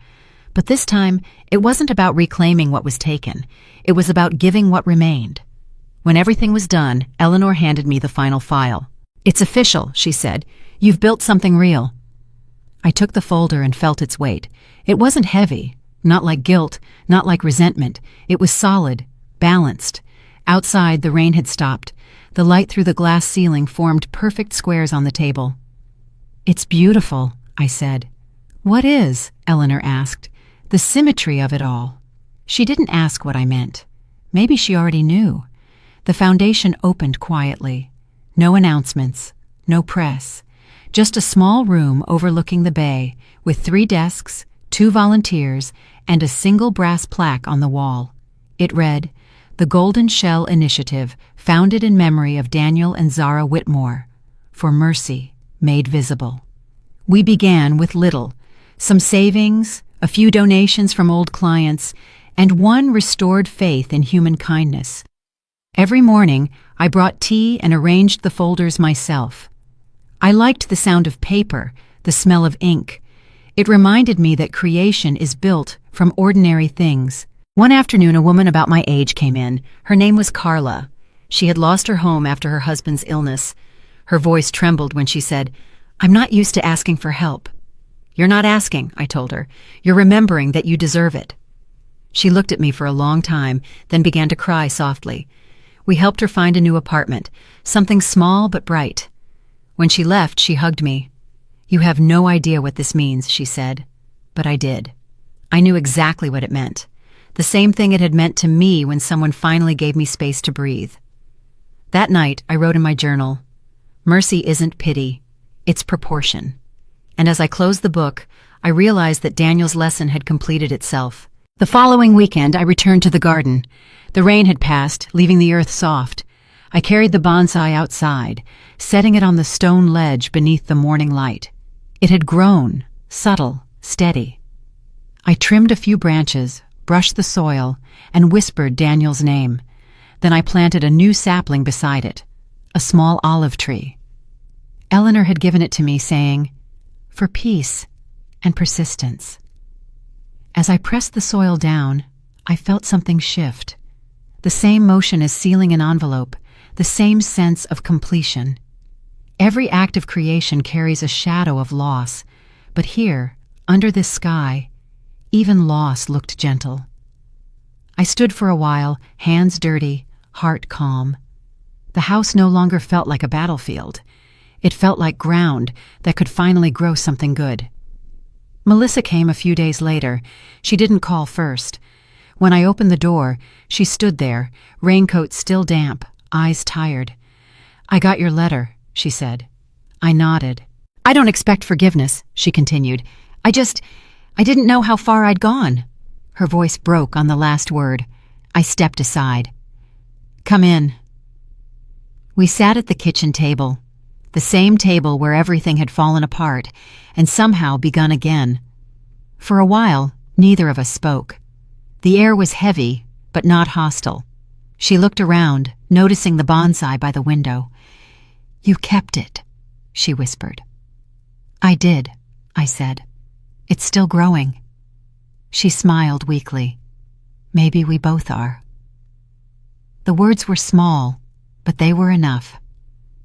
But this time, it wasn't about reclaiming what was taken. It was about giving what remained. When everything was done, Eleanor handed me the final file. "It's official," she said. "You've built something real." I took the folder and felt its weight. It wasn't heavy, not like guilt, not like resentment. It was solid, balanced. Outside, the rain had stopped. The light through the glass ceiling formed perfect squares on the table. "It's beautiful," I said. "What is?" Eleanor asked. "The symmetry of it all." She didn't ask what I meant. Maybe she already knew. The foundation opened quietly. No announcements, no press. Just a small room overlooking the bay, with 3 desks, 2 volunteers, and a single brass plaque on the wall. It read, "The Golden Shell Initiative, founded in memory of Daniel and Zara Whitmore, for mercy made visible." We began with little, some savings, a few donations from old clients, and one restored faith in human kindness. Every morning, I brought tea and arranged the folders myself. I liked the sound of paper, the smell of ink. It reminded me that creation is built from ordinary things. One afternoon, a woman about my age came in. Her name was Carla. She had lost her home after her husband's illness. Her voice trembled when she said, "I'm not used to asking for help." "You're not asking," I told her. "You're remembering that you deserve it." She looked at me for a long time, then began to cry softly. We helped her find a new apartment, something small but bright. When she left, she hugged me. "You have no idea what this means," she said. But I did. I knew exactly what it meant. The same thing it had meant to me when someone finally gave me space to breathe. That night, I wrote in my journal, "Mercy isn't pity, it's proportion." And as I closed the book, I realized that Daniel's lesson had completed itself. The following weekend, I returned to the garden. The rain had passed, leaving the earth soft. I carried the bonsai outside, setting it on the stone ledge beneath the morning light. It had grown, subtle, steady. I trimmed a few branches, brushed the soil, and whispered Daniel's name. Then I planted a new sapling beside it, a small olive tree. Eleanor had given it to me, saying, "For peace and persistence." As I pressed the soil down, I felt something shift. The same motion as sealing an envelope, the same sense of completion. Every act of creation carries a shadow of loss, but here, under this sky, even loss looked gentle. I stood for a while, hands dirty, heart calm. The house no longer felt like a battlefield. It felt like ground that could finally grow something good. Melissa came a few days later. She didn't call first. When I opened the door, she stood there, raincoat still damp, eyes tired. "I got your letter," she said. I nodded. "I don't expect forgiveness," she continued. I didn't know how far I'd gone." Her voice broke on the last word. I stepped aside. "Come in." We sat at the kitchen table, the same table where everything had fallen apart and somehow begun again. For a while, neither of us spoke. The air was heavy, but not hostile. She looked around, noticing the bonsai by the window. "You kept it," she whispered. "I did," I said. "It's still growing." She smiled weakly. "Maybe we both are." The words were small, but they were enough.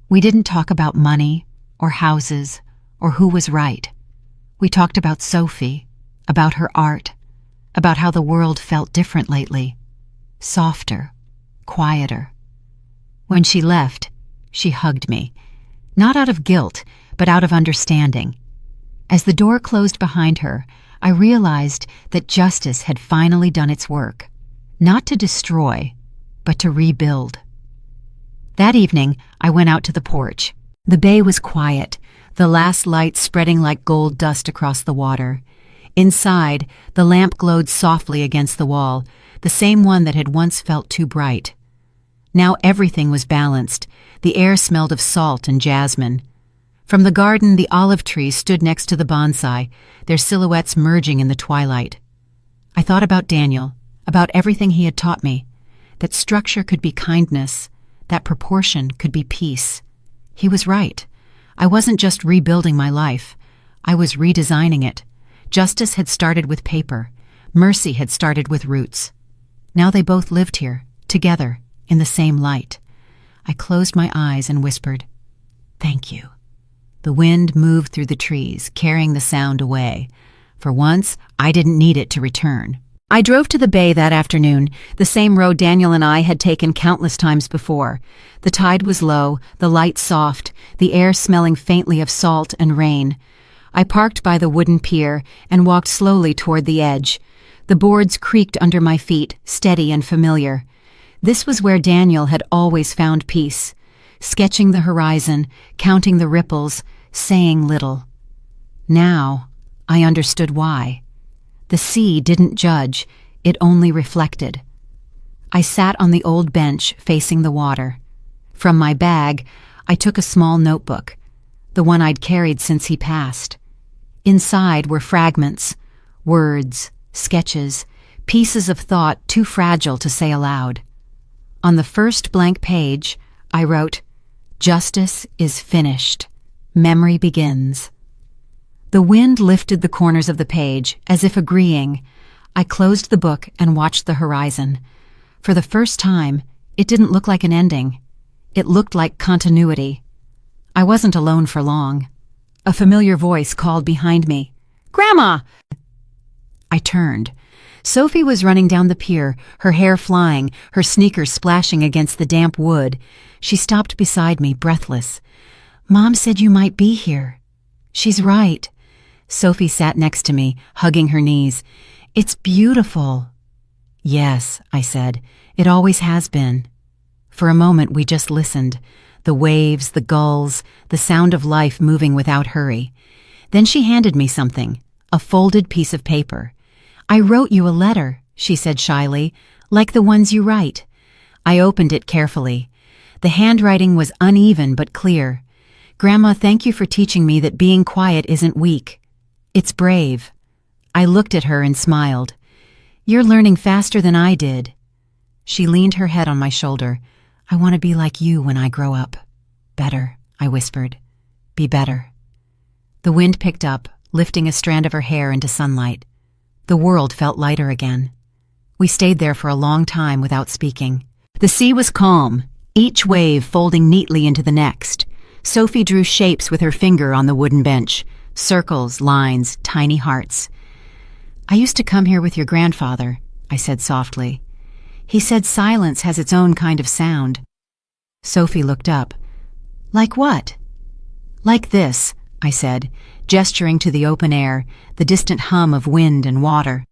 We didn't talk about money, or houses, or who was right. We talked about Sophie, about her art, about how the world felt different lately. Softer, quieter. When she left, she hugged me. Not out of guilt, but out of understanding. As the door closed behind her, I realized that justice had finally done its work. Not to destroy, but to rebuild. That evening, I went out to the porch. The bay was quiet, the last light spreading like gold dust across the water. Inside, the lamp glowed softly against the wall, the same one that had once felt too bright. Now everything was balanced. The air smelled of salt and jasmine. From the garden, the olive trees stood next to the bonsai, their silhouettes merging in the twilight. I thought about Daniel, about everything he had taught me, that structure could be kindness, that proportion could be peace. He was right. I wasn't just rebuilding my life. I was redesigning it. Justice had started with paper. Mercy had started with roots. Now they both lived here, together, in the same light. I closed my eyes and whispered, "Thank you." The wind moved through the trees, carrying the sound away. For once, I didn't need it to return. I drove to the bay that afternoon, the same road Daniel and I had taken countless times before. The tide was low, the light soft, the air smelling faintly of salt and rain. I parked by the wooden pier and walked slowly toward the edge. The boards creaked under my feet, steady and familiar. This was where Daniel had always found peace, sketching the horizon, counting the ripples, saying little. Now, I understood why. The sea didn't judge, it only reflected. I sat on the old bench facing the water. From my bag, I took a small notebook, the one I'd carried since he passed. Inside were fragments, words, sketches, pieces of thought too fragile to say aloud. On the first blank page, I wrote, "Justice is finished. Memory begins." The wind lifted the corners of the page, as if agreeing. I closed the book and watched the horizon. For the first time, it didn't look like an ending. It looked like continuity. I wasn't alone for long. A familiar voice called behind me, "Grandma!" I turned. Sophie was running down the pier, her hair flying, her sneakers splashing against the damp wood. She stopped beside me, breathless. "Mom said you might be here." "She's right." Sophie sat next to me, hugging her knees. "It's beautiful." "Yes," I said. "It always has been." For a moment we just listened. The waves, the gulls, the sound of life moving without hurry. Then she handed me something, a folded piece of paper. "I wrote you a letter," she said shyly, "like the ones you write." I opened it carefully. The handwriting was uneven but clear. "Grandma, thank you for teaching me that being quiet isn't weak. It's brave." I looked at her and smiled. "You're learning faster than I did." She leaned her head on my shoulder. "I want to be like you when I grow up." "Better," I whispered. "Be better." The wind picked up, lifting a strand of her hair into sunlight. The world felt lighter again. We stayed there for a long time without speaking. The sea was calm, each wave folding neatly into the next. Sophie drew shapes with her finger on the wooden bench. Circles, lines, tiny hearts. "I used to come here with your grandfather," I said softly. "He said silence has its own kind of sound." Sophie looked up. "Like what?" "Like this," I said, gesturing to the open air, the distant hum of wind and water.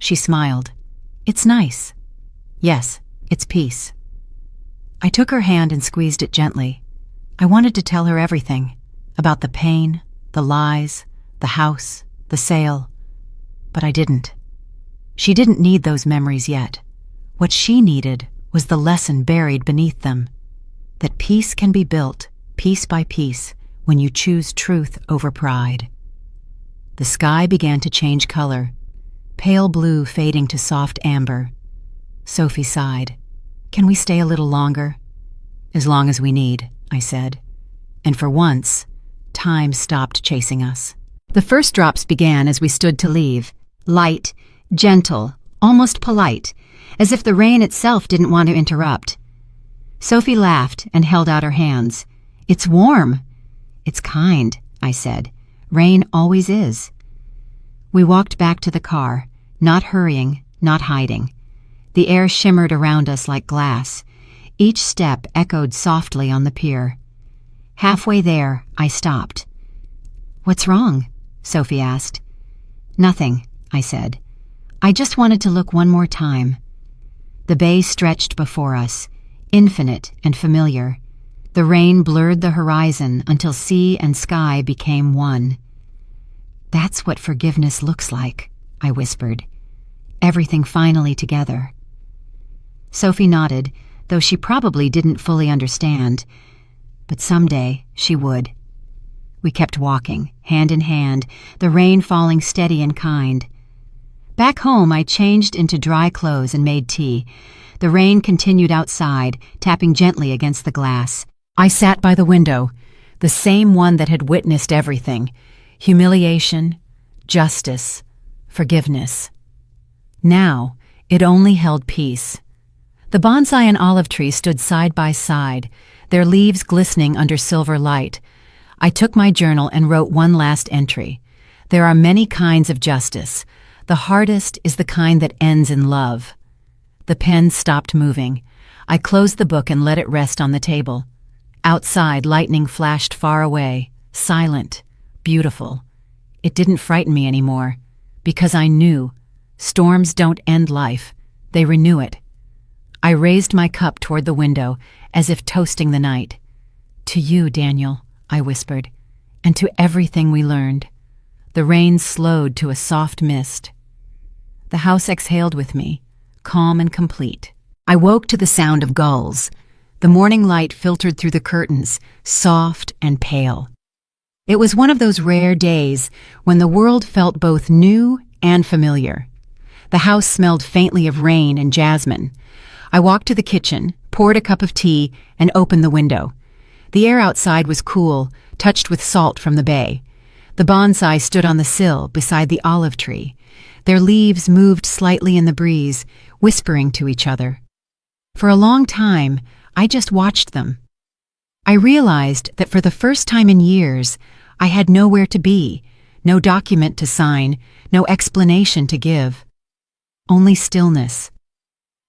She smiled. "It's nice." "Yes, it's peace." I took her hand and squeezed it gently. I wanted to tell her everything, about the pain, the lies, the house, the sale. But I didn't. She didn't need those memories yet. What she needed was the lesson buried beneath them, that peace can be built, piece by piece, when you choose truth over pride. The sky began to change color, pale blue fading to soft amber. Sophie sighed. "Can we stay a little longer?" "As long as we need," I said. And for once, time stopped chasing us. The first drops began as we stood to leave, light, gentle, almost polite, as if the rain itself didn't want to interrupt. Sophie laughed and held out her hands. "It's warm." "It's kind," I said. "Rain always is." We walked back to the car, not hurrying, not hiding. The air shimmered around us like glass. Each step echoed softly on the pier. Halfway there, I stopped. "What's wrong?" Sophie asked. "Nothing," I said. "I just wanted to look one more time." The bay stretched before us, infinite and familiar. The rain blurred the horizon until sea and sky became one. "That's what forgiveness looks like," I whispered. "Everything finally together." Sophie nodded, though she probably didn't fully understand. But someday she would. We kept walking, hand in hand, the rain falling steady and kind. Back home, I changed into dry clothes and made tea. The rain continued outside, tapping gently against the glass. I sat by the window, the same one that had witnessed everything: humiliation, justice, forgiveness. Now, it only held peace. The bonsai and olive tree stood side by side, their leaves glistening under silver light. I took my journal and wrote one last entry. There are many kinds of justice. The hardest is the kind that ends in love. The pen stopped moving. I closed the book and let it rest on the table. Outside, lightning flashed far away, silent, beautiful. It didn't frighten me anymore, because I knew storms don't end life, they renew it. I raised my cup toward the window, as if toasting the night. To you, Daniel, I whispered, and to everything we learned. The rain slowed to a soft mist. The house exhaled with me, calm and complete. I woke to the sound of gulls. The morning light filtered through the curtains, soft and pale. It was one of those rare days when the world felt both new and familiar. The house smelled faintly of rain and jasmine. I walked to the kitchen, poured a cup of tea, and opened the window. The air outside was cool, touched with salt from the bay. The bonsai stood on the sill beside the olive tree. Their leaves moved slightly in the breeze, whispering to each other. For a long time, I just watched them. I realized that for the first time in years, I had nowhere to be, no document to sign, no explanation to give. Only stillness.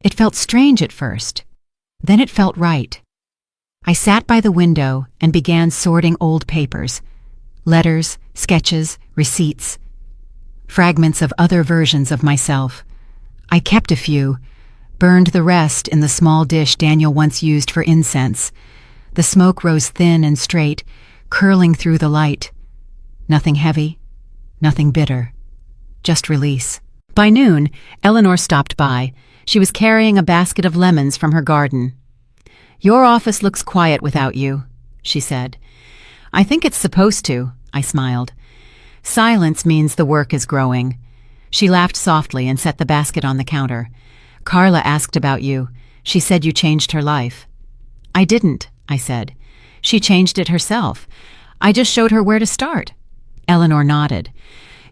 It felt strange at first. Then it felt right. I sat by the window and began sorting old papers. Letters, sketches, receipts. Fragments of other versions of myself. I kept a few, burned the rest in the small dish Daniel once used for incense. The smoke rose thin and straight, curling through the light. Nothing heavy, nothing bitter. Just release. By noon, Eleanor stopped by. She was carrying a basket of lemons from her garden. "Your office looks quiet without you," she said. "I think it's supposed to," I smiled. "Silence means the work is growing." She laughed softly and set the basket on the counter. "Carla asked about you. She said you changed her life." "I didn't," I said. "She changed it herself. I just showed her where to start." Eleanor nodded.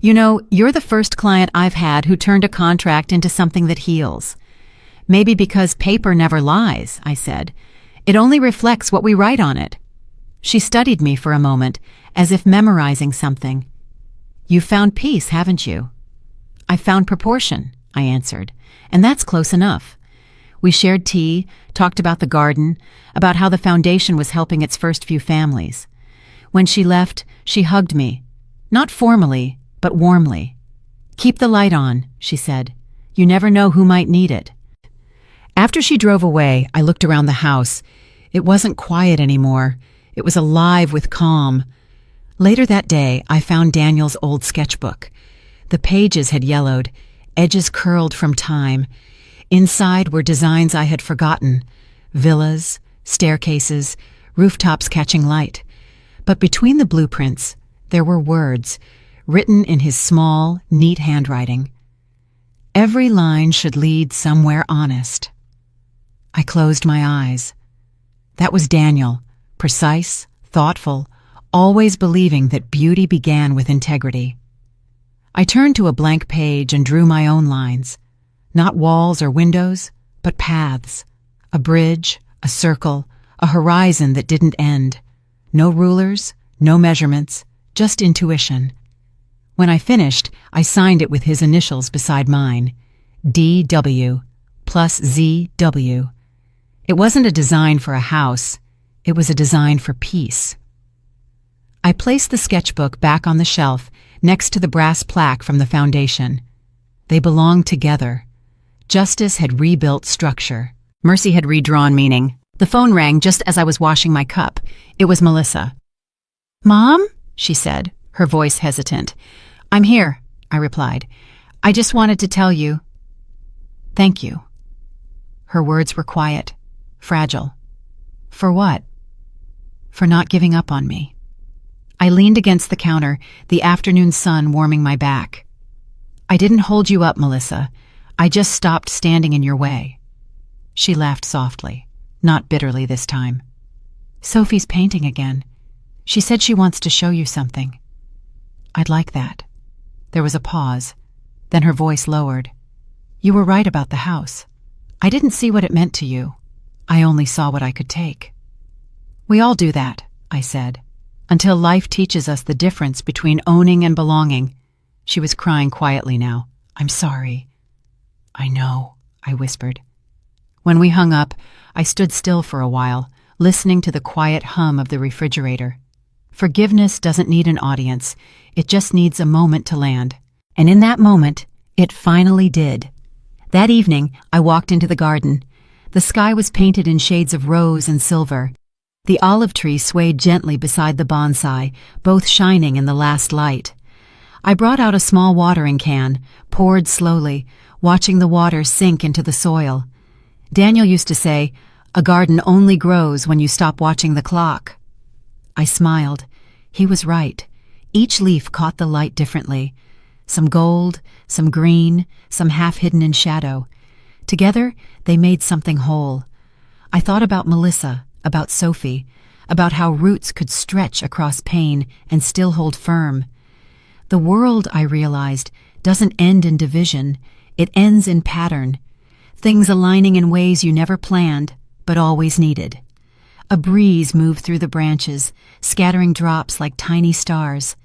"You know, you're the first client I've had who turned a contract into something that heals." "Maybe because paper never lies," I said. "It only reflects what we write on it." She studied me for a moment, as if memorizing something. "You've found peace, haven't you?" "I've found proportion," I answered, "and that's close enough." We shared tea, talked about the garden, about how the foundation was helping its first few families. When she left, she hugged me, not formally, but warmly. "Keep the light on," she said. "You never know who might need it." After she drove away, I looked around the house. It wasn't quiet anymore. It was alive with calm. Later that day, I found Daniel's old sketchbook. The pages had yellowed, edges curled from time. Inside were designs I had forgotten, villas, staircases, rooftops catching light. But between the blueprints, there were words, written in his small, neat handwriting. Every line should lead somewhere honest. I closed my eyes. That was Daniel, precise, thoughtful, always believing that beauty began with integrity. I turned to a blank page and drew my own lines. Not walls or windows, but paths. A bridge, a circle, a horizon that didn't end. No rulers, no measurements, just intuition. When I finished, I signed it with his initials beside mine. D.W. plus Z.W. It wasn't a design for a house. It was a design for peace. I placed the sketchbook back on the shelf next to the brass plaque from the foundation. They belonged together. Justice had rebuilt structure. Mercy had redrawn meaning. The phone rang just as I was washing my cup. It was Melissa. "Mom?" she said, her voice hesitant. "I'm here," I replied. "I just wanted to tell you. Thank you." Her words were quiet, fragile. For what? For not giving up on me. I leaned against the counter, the afternoon sun warming my back. "I didn't hold you up, Melissa. I just stopped standing in your way." She laughed softly, not bitterly this time. "Sophie's painting again. She said she wants to show you something." "I'd like that." There was a pause. Then her voice lowered. "You were right about the house. I didn't see what it meant to you. I only saw what I could take." "We all do that," I said. until life teaches us the difference between owning and belonging. She was crying quietly now. I'm sorry. I know, I whispered. When we hung up, I stood still for a while, listening to the quiet hum of the refrigerator. Forgiveness doesn't need an audience. It just needs a moment to land. And in that moment, it finally did. That evening, I walked into the garden. The sky was painted in shades of rose and silver. The olive tree swayed gently beside the bonsai, both shining in the last light. I brought out a small watering can, poured slowly, watching the water sink into the soil. Daniel used to say, "A garden only grows when you stop watching the clock." I smiled. He was right. Each leaf caught the light differently. Some gold, some green, some half hidden in shadow. Together, they made something whole. I thought about Melissa, about Sophie, about how roots could stretch across pain and still hold firm. The world, I realized, doesn't end in division. It ends in pattern. Things aligning in ways you never planned, but always needed. A breeze moved through the branches, scattering drops like tiny stars.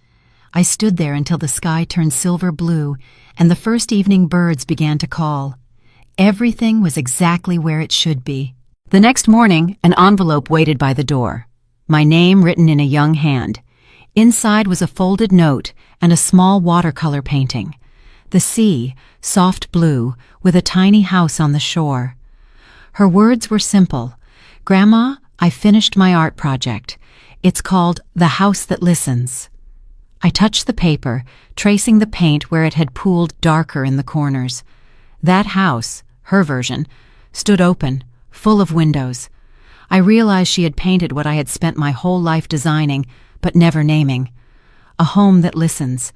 I stood there until the sky turned silver blue and the first evening birds began to call. Everything was exactly where it should be. The next morning, an envelope waited by the door. My name written in a young hand. Inside was a folded note and a small watercolor painting. The sea, soft blue, with a tiny house on the shore. Her words were simple. "Grandma, I finished my art project. It's called The House That Listens." I touched the paper, tracing the paint where it had pooled darker in the corners. That house, her version, stood open, full of windows. I realized she had painted what I had spent my whole life designing, but never naming. A home that listens,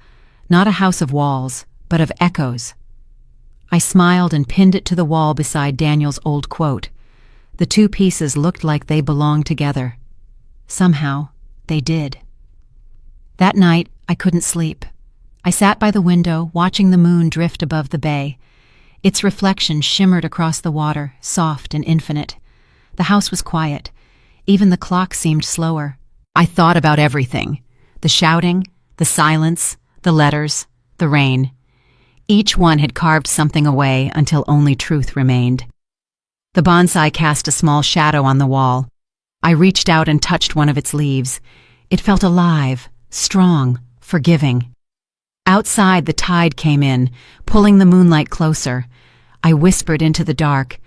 not a house of walls, but of echoes. I smiled and pinned it to the wall beside Daniel's old quote. The two pieces looked like they belonged together. Somehow, they did. That night, I couldn't sleep. I sat by the window, watching the moon drift above the bay. Its reflection shimmered across the water, soft and infinite. The house was quiet. Even the clock seemed slower. I thought about everything. The shouting, the silence, the letters, the rain. Each one had carved something away until only truth remained. The bonsai cast a small shadow on the wall. I reached out and touched one of its leaves. It felt alive, strong, forgiving. Outside, the tide came in, pulling the moonlight closer. I whispered into the dark,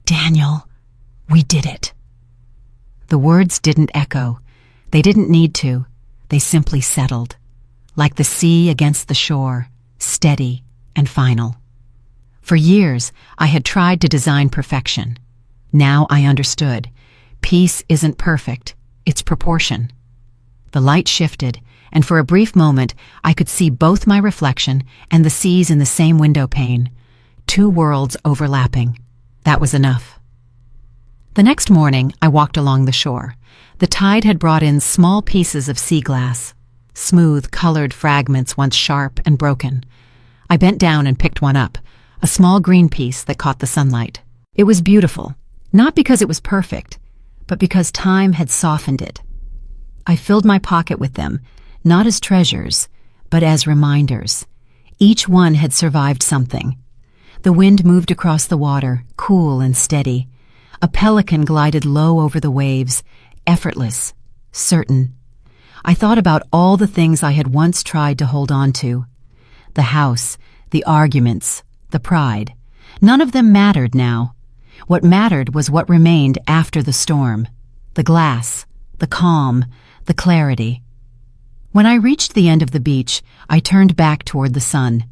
"Daniel, we did it." The words didn't echo. They didn't need to. They simply settled, like the sea against the shore, steady and final. For years, I had tried to design perfection. Now I understood. Peace isn't perfect. It's proportion. The light shifted, and for a brief moment, I could see both my reflection and the seas in the same window pane. Two worlds overlapping. That was enough. The next morning, I walked along the shore. The tide had brought in small pieces of sea glass, smooth, colored fragments once sharp and broken. I bent down and picked one up, a small green piece that caught the sunlight. It was beautiful, not because it was perfect, but because time had softened it. I filled my pocket with them, not as treasures, but as reminders. Each one had survived something. The wind moved across the water, cool and steady. A pelican glided low over the waves, effortless, certain. I thought about all the things I had once tried to hold on to. The house, the arguments, the pride. None of them mattered now. What mattered was what remained after the storm. The glass, the calm, the clarity. When I reached the end of the beach, I turned back toward the sun.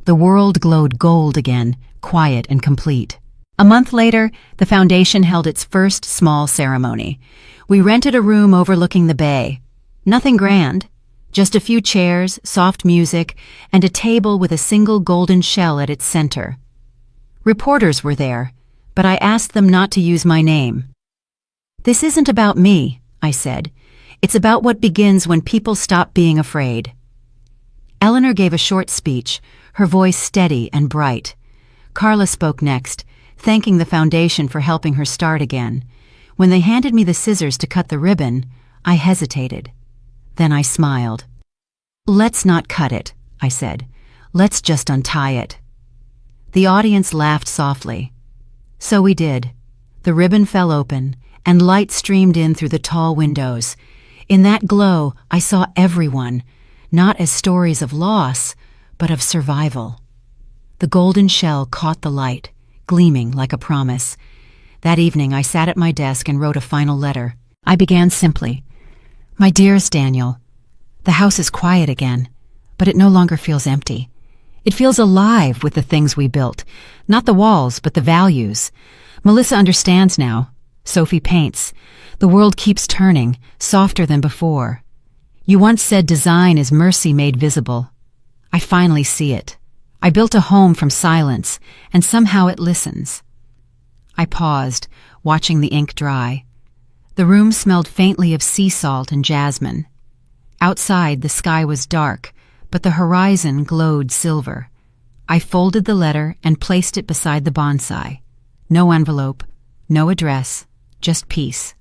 The world glowed gold again, quiet and complete. A month later, the foundation held its first small ceremony. We rented a room overlooking the bay. Nothing grand, just a few chairs, soft music, and a table with a single golden shell at its center. Reporters were there, but I asked them not to use my name. "This isn't about me," I said. "It's about what begins when people stop being afraid." Eleanor gave a short speech, her voice steady and bright. Carla spoke next, thanking the foundation for helping her start again. When they handed me the scissors to cut the ribbon, I hesitated. Then I smiled. "Let's not cut it," I said. "Let's just untie it." The audience laughed softly. So we did. The ribbon fell open, and light streamed in through the tall windows. In that glow, I saw everyone, not as stories of loss, but of survival. The golden shell caught the light, gleaming like a promise. That evening, I sat at my desk and wrote a final letter. I began simply, "My dearest Daniel, the house is quiet again, but it no longer feels empty. It feels alive with the things we built, not the walls, but the values. Melissa understands now. Sophie paints. The world keeps turning, softer than before. You once said design is mercy made visible. I finally see it. I built a home from silence, and somehow it listens." I paused, watching the ink dry. The room smelled faintly of sea salt and jasmine. Outside, the sky was dark, but the horizon glowed silver. I folded the letter and placed it beside the bonsai. No envelope, no address, just peace.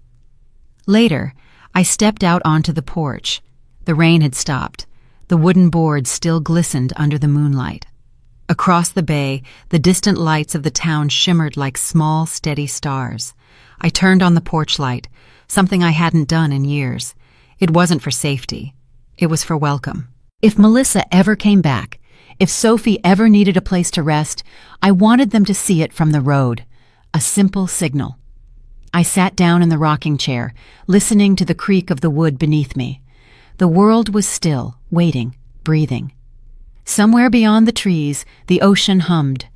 Later, I stepped out onto the porch. The rain had stopped. The wooden boards still glistened under the moonlight. Across the bay, the distant lights of the town shimmered like small, steady stars. I turned on the porch light, something I hadn't done in years. It wasn't for safety. It was for welcome. If Melissa ever came back, if Sophie ever needed a place to rest, I wanted them to see it from the road. A simple signal. I sat down in the rocking chair, listening to the creak of the wood beneath me. The world was still, waiting, breathing. Somewhere beyond the trees, the ocean hummed.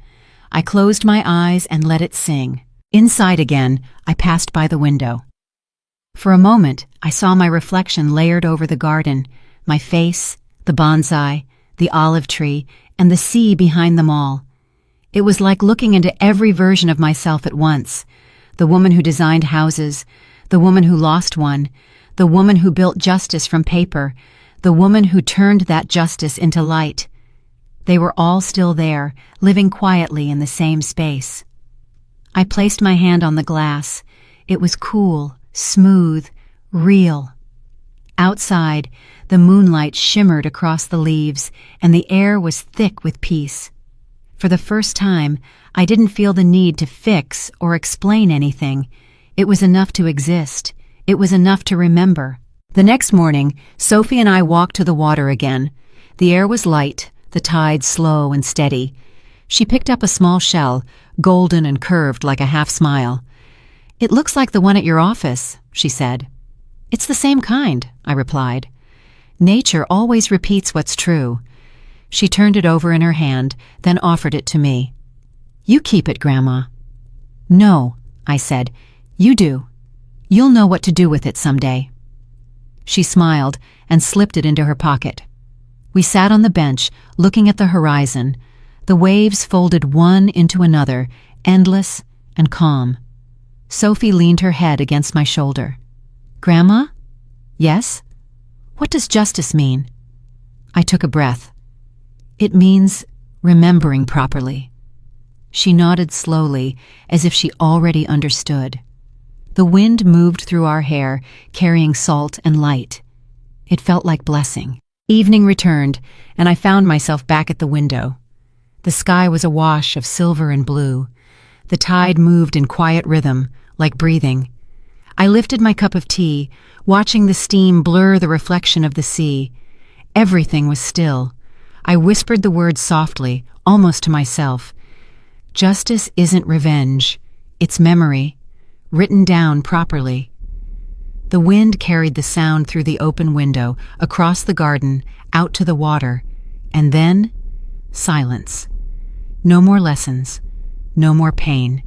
I closed my eyes and let it sing. Inside again, I passed by the window. For a moment, I saw my reflection layered over the garden, my face, the bonsai, the olive tree, and the sea behind them all. It was like looking into every version of myself at once. The woman who designed houses, the woman who lost one, the woman who built justice from paper, the woman who turned that justice into light. They were all still there, living quietly in the same space. I placed my hand on the glass. It was cool, smooth, real. Outside, the moonlight shimmered across the leaves, and the air was thick with peace. For the first time, I didn't feel the need to fix or explain anything. It was enough to exist. It was enough to remember. The next morning, Sophie and I walked to the water again. The air was light, the tide slow and steady. She picked up a small shell, golden and curved like a half-smile. "It looks like the one at your office," she said. "It's the same kind," I replied. "Nature always repeats what's true." She turned it over in her hand, then offered it to me. "You keep it, Grandma." "No," I said. "You do. You'll know what to do with it someday." She smiled and slipped it into her pocket. We sat on the bench, looking at the horizon. The waves folded one into another, endless and calm. Sophie leaned her head against my shoulder. "Grandma?" "Yes?" "What does justice mean?" I took a breath. "It means remembering properly." She nodded slowly, as if she already understood. The wind moved through our hair, carrying salt and light. It felt like blessing. Evening returned, and I found myself back at the window. The sky was awash of silver and blue. The tide moved in quiet rhythm, like breathing. I lifted my cup of tea, watching the steam blur the reflection of the sea. Everything was still. I whispered the words softly, almost to myself. Justice isn't revenge. It's memory, written down properly. The wind carried the sound through the open window, across the garden, out to the water, and then silence. No more lessons, no more pain.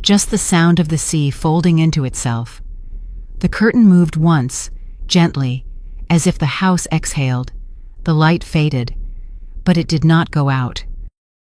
Just the sound of the sea folding into itself. The curtain moved once, gently, as if the house exhaled. The light faded, but it did not go out.